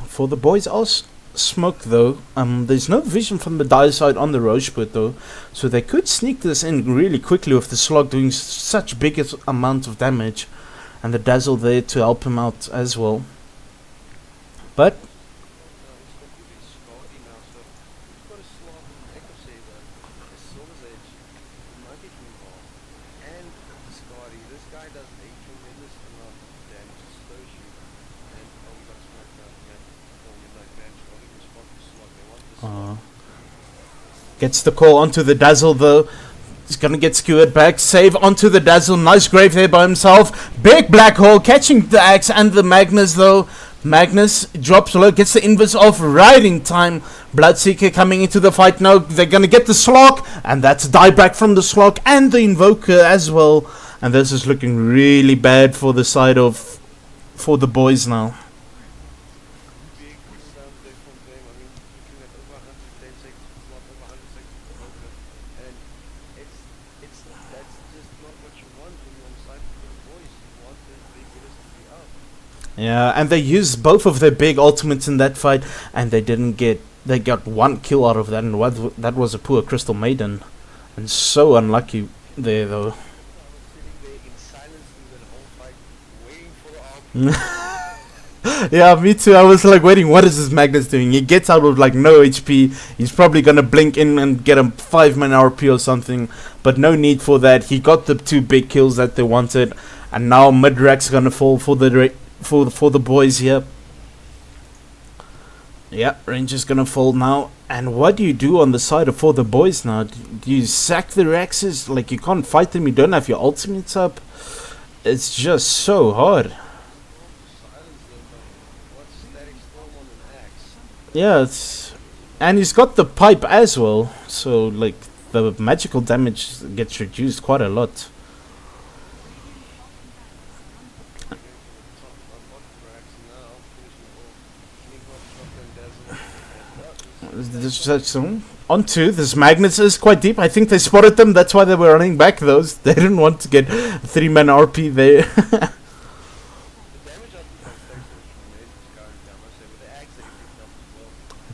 For the boys also smoke though, there's no vision from the dire side on the Rosebud though, so they could sneak this in really quickly with the Slug doing such big amount of damage, and the Dazzle there to help him out as well. But gets the call onto the Dazzle though. He's gonna get skewered back. Save onto the Dazzle. Nice grave there by himself. Big black hole catching the axe and the Magnus though. Magnus drops low, gets the invis off right in time. Bloodseeker coming into the fight now. They're gonna get the Slog, and that's dieback from the Slog and the Invoker as well. And this is looking really bad for the side of For the Boys now. time for the boys. You want the healers to be up. Yeah, and they used both of their big ultimates in that fight, and they didn't get. They got one kill out of that, and that was a poor Crystal Maiden, and so unlucky there though. I was sitting there in silence through that whole fight, waiting for the RP. Yeah, me too. I was like waiting. What is this Magnus doing? He gets out with like no HP. He's probably gonna blink in and get a 5-man RP or something, but no need for that. He got the 2 big kills that they wanted, and now mid-rack's gonna fall for the boys here. Yeah, Ranger's gonna fall now. And what do you do on the side of for the boys now? Do you sack the Rexes? Like, you can't fight them, you don't have your ultimates up. It's just so hard. Silence them, but what's static storm on an axe? Yeah, it's... And he's got the pipe as well. So, like, the magical damage gets reduced quite a lot. Onto this Magnus is quite deep. I think they spotted them. That's why they were running back. Those they didn't want to get 3-man RP there.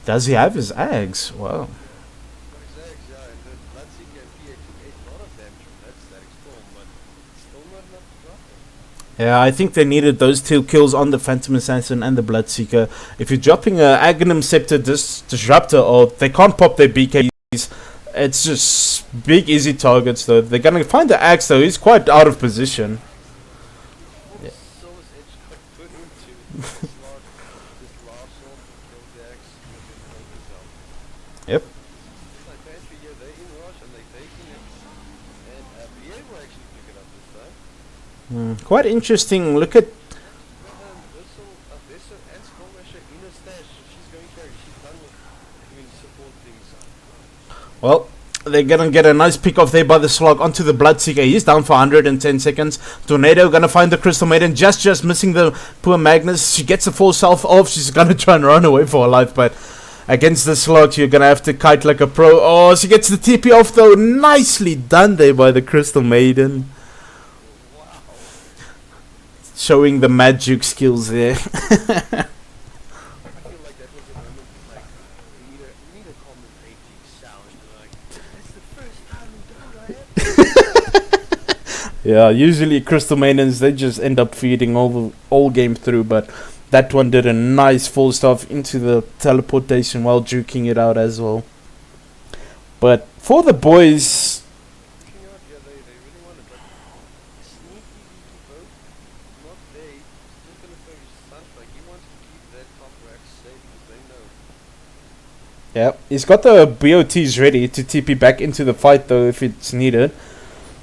Does he have his Ags? Wow. Yeah, I think they needed those 2 kills on the Phantom Assassin and the Bloodseeker. If you're dropping a Aghanim Scepter Disruptor, or they can't pop their BKs, it's just big easy targets though. They're gonna find the axe though. He's quite out of position. Yeah. Yep. Quite interesting. Look at. Well, they're gonna get a nice pick off there by the slog onto the Bloodseeker. He's down for 110 seconds. Tornado gonna find the Crystal Maiden, just missing the poor Magnus. She gets the full self off. She's gonna try and run away for her life, but against the slog, you're gonna have to kite like a pro. Oh, she gets the TP off though. Nicely done there by the Crystal Maiden. Showing the magic skills there. Yeah, usually Crystal Maidens, they just end up feeding all game through, but that one did a nice full stuff into the teleportation while juking it out as well. But for the boys, yeah, he's got the BOTs ready to TP back into the fight though if it's needed.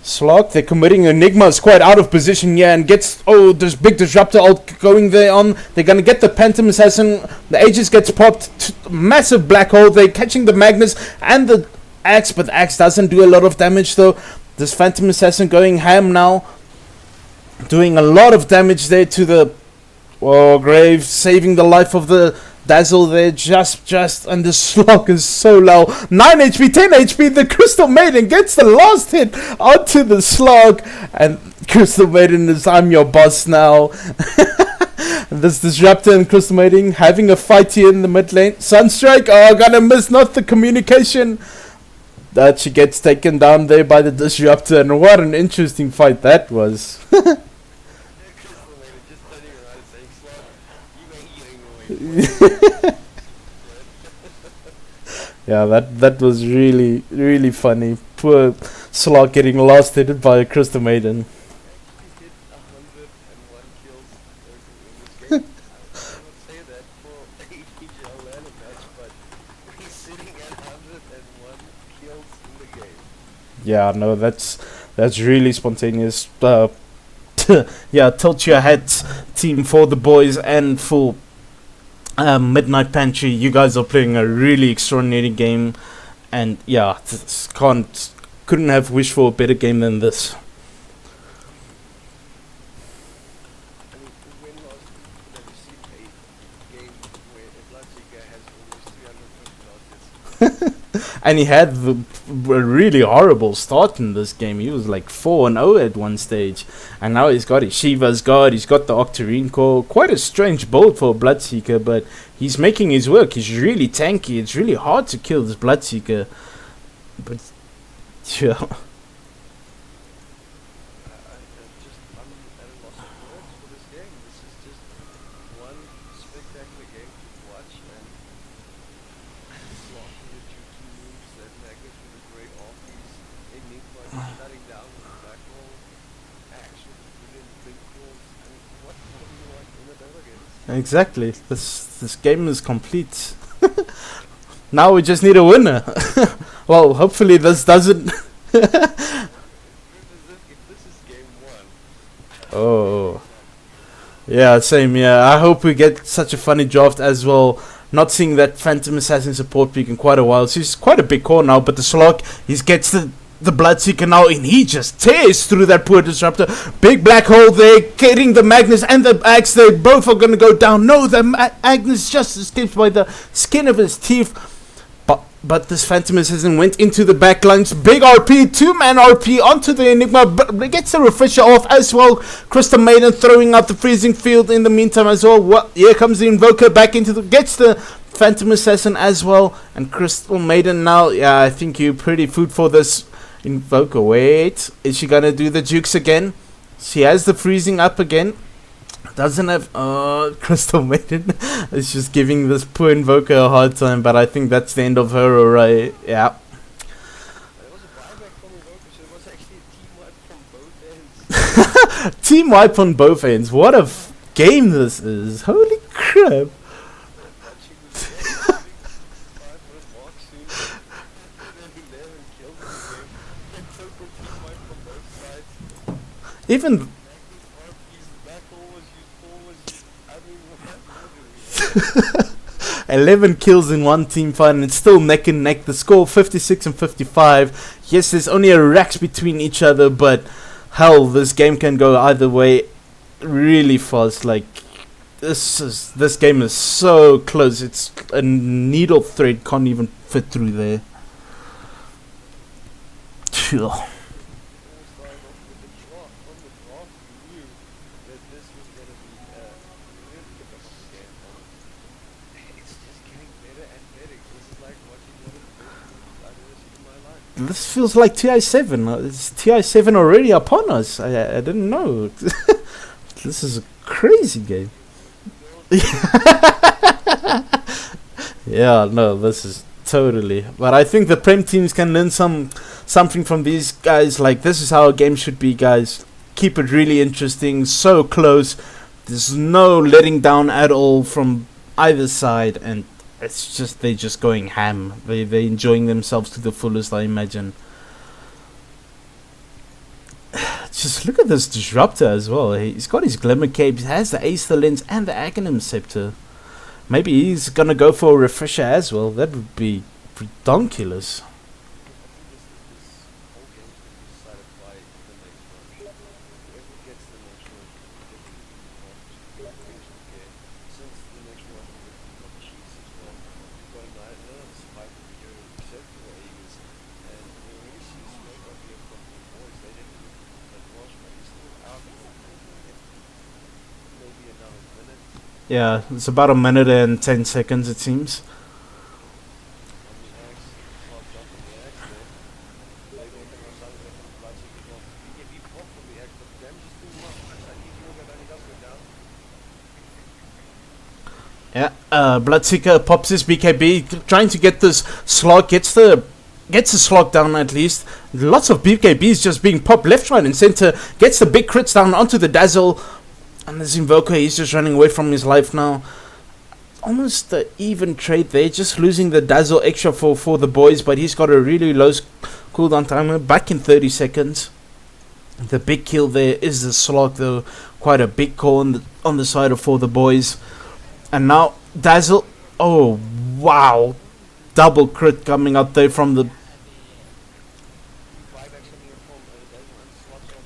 Slog, they're committing. Enigma is quite out of position here and gets, oh, this big disruptor ult going there on. They're going to get the Phantom Assassin. The Aegis gets popped. Massive black hole. They're catching the Magnus and the Axe, but the Axe doesn't do a lot of damage though. This Phantom Assassin going ham now. Doing a lot of damage there to the Grave, saving the life of the Dazzle there, just, and the Slog is so low. 9 HP, 10 HP, the Crystal Maiden gets the last hit onto the Slog, and Crystal Maiden is, I'm your boss now. This Disruptor and Crystal Maiden having a fight here in the mid lane. Sunstrike, oh, gonna miss not the communication. That she gets taken down there by the Disruptor, and what an interesting fight that was. Yeah, that was really funny. Poor Slog getting lost hit by a Crystal Maiden. Yeah, no, that's really spontaneous. Yeah, tilt your hats, team, for the boys and for Midnight Pantry. You guys are playing a really extraordinary game, and yeah, couldn't have wished for a better game than this. And he had a really horrible start in this game. He was like 4-0 at one stage. And now he's got his Shiva's God, he's got the Octarine Core. Quite a strange build for a Bloodseeker, but he's making his work. He's really tanky. It's really hard to kill this Bloodseeker. But, yeah. I'm at a loss of words for this game. This is just one spectacular game to watch, and blocking the juky moves that Magnus with a great offbeat, Enigma just shutting down with the black hole, Axe with a brilliant blink calls. I mean, what more do you want in a Dota game? Exactly. This game is complete. Now we just need a winner. Well, hopefully this doesn't. If this is game one. Oh. Yeah, same. Yeah, I hope we get such a funny draft as well. Not seeing that Phantom Assassin support pick in quite a while. So he's quite a big core now, but the Slog, he gets the Bloodseeker now, and he just tears through that poor Disruptor. Big black hole there, getting the Magnus and the Axe. They both are going to go down. No, the Magnus just escapes by the skin of his teeth. But this Phantom Assassin went into the backlines. Big RP, 2-man RP onto the Enigma. But gets the Refresher off as well. Crystal Maiden throwing out the freezing field in the meantime as well. Here comes the Invoker back into the... Gets the Phantom Assassin as well. And Crystal Maiden now... Yeah, I think you're pretty food for this Invoker. Wait. Is she going to do the jukes again? She has the freezing up again. Doesn't have Crystal Maiden is just giving this poor Invoker a hard time, but I think that's the end of her, alright. Yeah. It was a buyback from Invoker, so it was actually a team wipe from both ends. Team wipe on both ends. What a game this is. Holy crap. Even 11 kills in one team fight, and it's still neck and neck. The score 56 and 55. Yes, there's only a racks between each other, but hell, this game can go either way really fast. Like this game is so close. It's a needle thread can't even fit through there. Phew. This feels like TI7. Is TI7 already upon us? I didn't know. This is a crazy game. Yeah, no, this is totally. But I think the Prem teams can learn something from these guys. Like, this is how a game should be, guys. Keep it really interesting, so close. There's no letting down at all from either side, and it's just they're just going ham. They're enjoying themselves to the fullest, I imagine. Just look at this Disruptor as well. He's got his Glimmer Cape, he has the Aether Lens and the Aghanim Scepter. Maybe he's gonna go for a Refresher as well. That would be ridiculous. Yeah, it's about a minute and 10 seconds it seems. Yeah, Bloodseeker pops his BKB, trying to get this slog, gets the slog down at least. Lots of BKBs just being popped left, right and center, gets the big crits down onto the Dazzle. And this Invoker, he's just running away from his life now. Almost an even trade there, just losing the Dazzle extra for the boys, but he's got a really low cooldown timer, back in 30 seconds. The big kill there is the slog though, quite a big call on the side of for the boys. And now Dazzle, oh wow, double crit coming up there from the...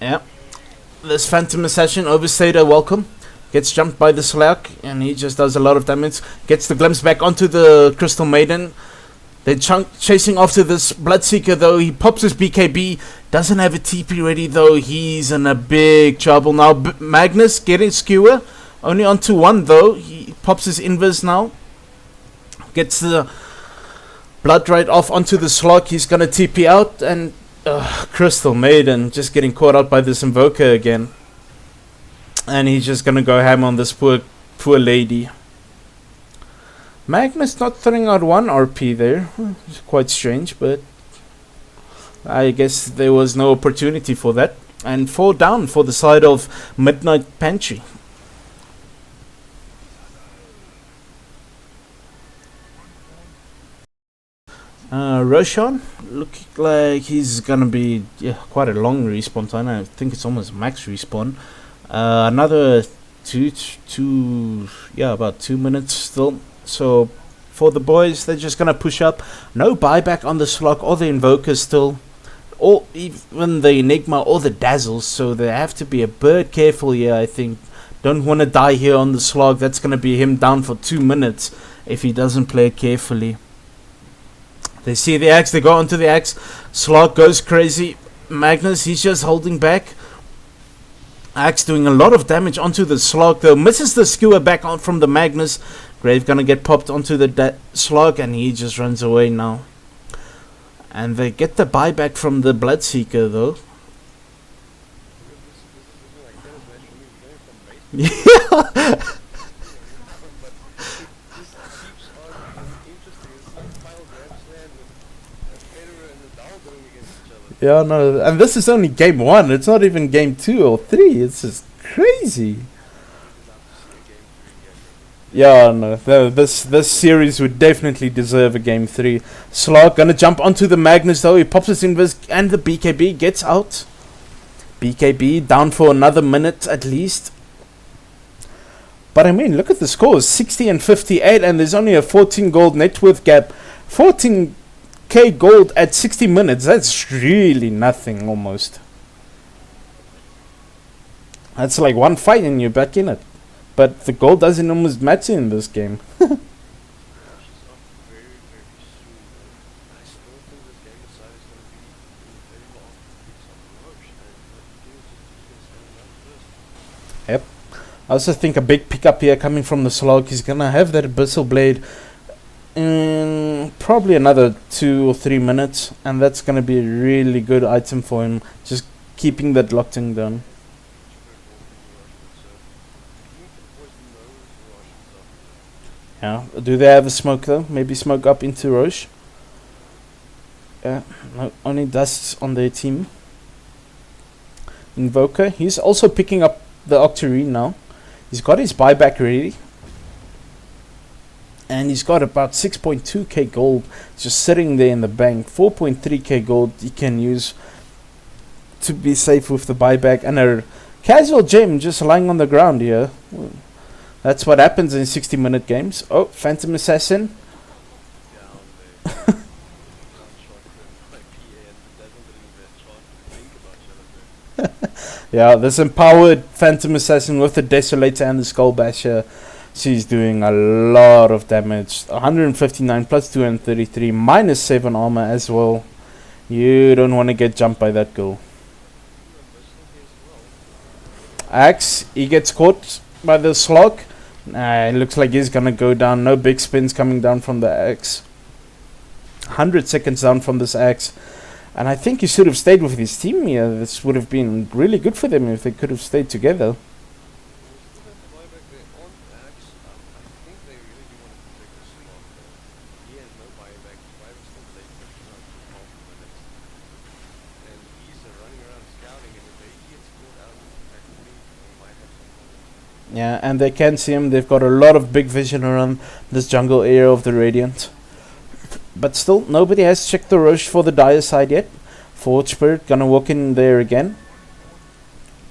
Yeah. This Phantom Assassin overstayed a welcome. Gets jumped by the Slack, and he just does a lot of damage. Gets the glimpse back onto the Crystal Maiden. They're chasing after this Bloodseeker though. He pops his BKB. Doesn't have a TP ready though. He's in a big trouble now. Magnus getting skewer. Only onto one though. He pops his invis now. Gets the blood right off onto the slug. He's gonna TP out, and Crystal Maiden just getting caught out by this Invoker again. And he's just gonna go ham on this poor lady. Magnus not throwing out one RP there. It's quite strange, but I guess there was no opportunity for that. And 4 down for the side of Midnight Pantry. Roshan looking like he's gonna be quite a long respawn time. I think it's almost max respawn. Another about 2 minutes still. So for the boys, they're just gonna push up. No buyback on the slug or the Invoker still, or even the Enigma or the Dazzles. So they have to be a bit careful here. I think don't want to die here on the slug. That's gonna be him down for 2 minutes if he doesn't play carefully. They see the axe, they go onto the axe. Slug goes crazy. Magnus, he's just holding back. Axe doing a lot of damage onto the slug though. Misses the skewer back on from the Magnus. Grave gonna get popped onto the slug, and he just runs away now. And they get the buyback from the Bloodseeker though. Yeah. Yeah, no, and this is only game 1. It's not even game 2 or 3. It's just crazy. Yeah, no, this series would definitely deserve a game 3. Slug gonna jump onto the Magnus though. He pops his invis, and the BKB gets out. BKB down for another minute at least. But I mean, look at the scores, 60 and 58, and there's only a 14 gold net worth gap. 14k gold at 60 minutes. That's really nothing almost. That's like one fight and you're back in it. But the gold doesn't almost matter in this game. Yep. I also think a big pickup here coming from the slug. He's gonna have that Abyssal Blade in probably another 2 or 3 minutes, and that's gonna be a really good item for him. Just keeping that locked in down. Yeah. Do they have a smoke though? Maybe smoke up into Roche. Yeah. No, only dust on their team. Invoker. He's also picking up the Octarine now. He's got his buyback ready. And he's got about 6.2k gold just sitting there in the bank. 4.3k gold he can use to be safe with the buyback. And a casual gem just lying on the ground here. That's what happens in 60-minute games. Oh, Phantom Assassin. Yeah, this empowered Phantom Assassin with the Desolator and the Skull Basher. She's doing a lot of damage. 159 plus 233, minus 7 armor as well. You don't want to get jumped by that girl. Axe, he gets caught by the slug. It looks like he's gonna go down. No big spins coming down from the axe. 100 seconds down from this axe. And I think he should have stayed with his team here. This would have been really good for them if they could have stayed together. Yeah, and they can see him. They've got a lot of big vision around this jungle area of the Radiant. But still, nobody has checked the Roche for the Dire side yet. Forge Spirit gonna walk in there again.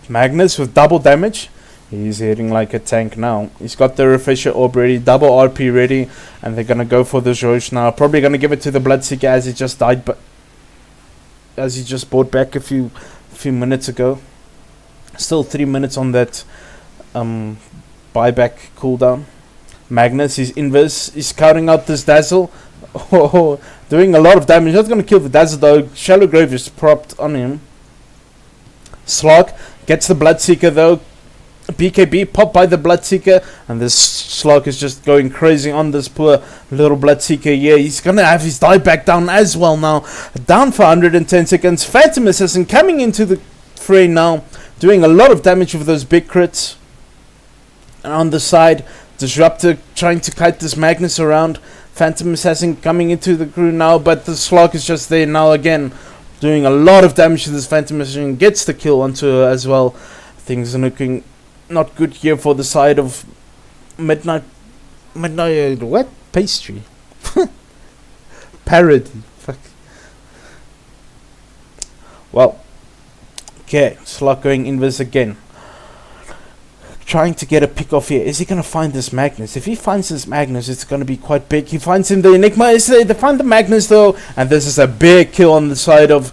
Magnus with double damage. He's hitting like a tank now. He's got the Refresher Orb ready, double RP ready, and they're gonna go for the Roche now. Probably gonna give it to the Bloodseeker as he just died, but as he just bought back a few minutes ago. Still 3 minutes on that buyback cooldown. Magnus, his invis, is scouting out this Dazzle. Oh, doing a lot of damage. Not going to kill the Dazzle though. Shallow Grave is propped on him. Slog gets the Bloodseeker though. BKB popped by the Bloodseeker, and this Slog is just going crazy on this poor little Bloodseeker. Yeah, he's gonna have his dieback down as well now. Down for 110 seconds. Phantom Assassin coming into the fray now, doing a lot of damage with those big crits. And on the side, Disruptor trying to kite this Magnus around. Phantom Assassin coming into the crew now, but the Slog is just there now again, doing a lot of damage to this Phantom Assassin. Gets the kill onto her as well. Things are looking not good here for the side of Midnight what? Pastry. Parody. Fuck. Well, okay, Slug going invis again. Trying to get a pick off here. Is he going to find this Magnus? If he finds this Magnus, it's going to be quite big. He finds him the Enigma. They find the Magnus though, and this is a big kill on the side of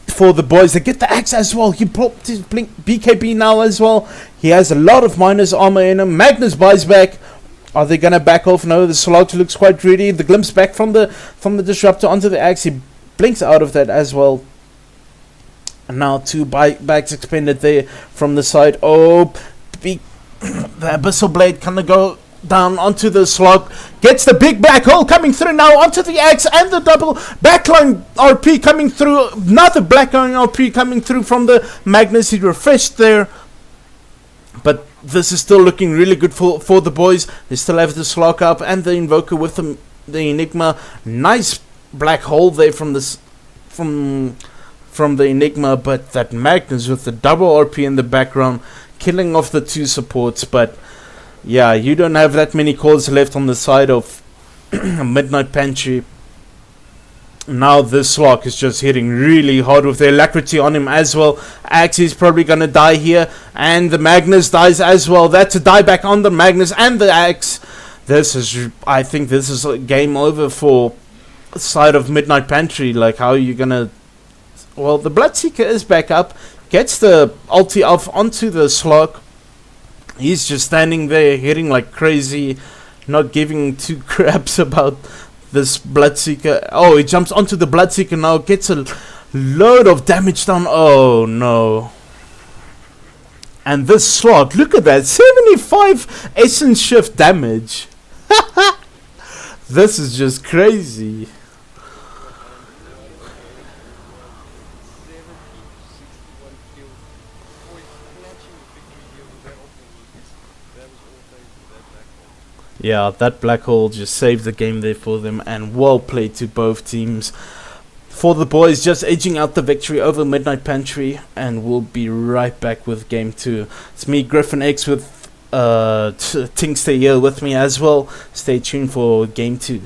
for the boys. They get the axe as well. He popped his blink BKB now as well. He has a lot of minus armor in him. Magnus buys back. Are they gonna back off? No, the Slug looks quite greedy. The glimpse back from the Disruptor onto the axe. He blinks out of that as well. And now two backs expended there from the side. Oh, the Abyssal Blade gonna go down onto the Slug. Gets the big black hole coming through now onto the axe, and the double backline RP coming through. Another backline RP coming through from the Magnus. He refreshed there, but this is still looking really good for the boys. They still have the Slug up and the Invoker with the Enigma. Nice black hole there from this from the Enigma, but that Magnus with the double RP in the background, killing off the two supports. But yeah, you don't have that many calls left on the side of Midnight Pantry. Now this Slug is just hitting really hard with the Alacrity on him as well. Axe is probably going to die here, and the Magnus dies as well. That's a dieback on the Magnus and the Axe. I think this is a game over for the side of Midnight Pantry. Like, how are you going to... Well, the Bloodseeker is back up. Gets the ulti off onto the Slug. He's just standing there hitting like crazy, not giving two craps about this Bloodseeker. Oh, he jumps onto the Bloodseeker now, gets a load of damage down. Oh no. And this Slug, look at that, 75 essence shift damage. This is just crazy. 61 kills. Boys clutching the victory here with that opening. That was all thanks to that black hole. Yeah, that black hole just saved the game there for them, and well played to both teams. For the boys, just edging out the victory over Midnight Pantry, and we'll be right back with game 2. It's me, Griffin X, with Tinkster here with me as well. Stay tuned for game 2.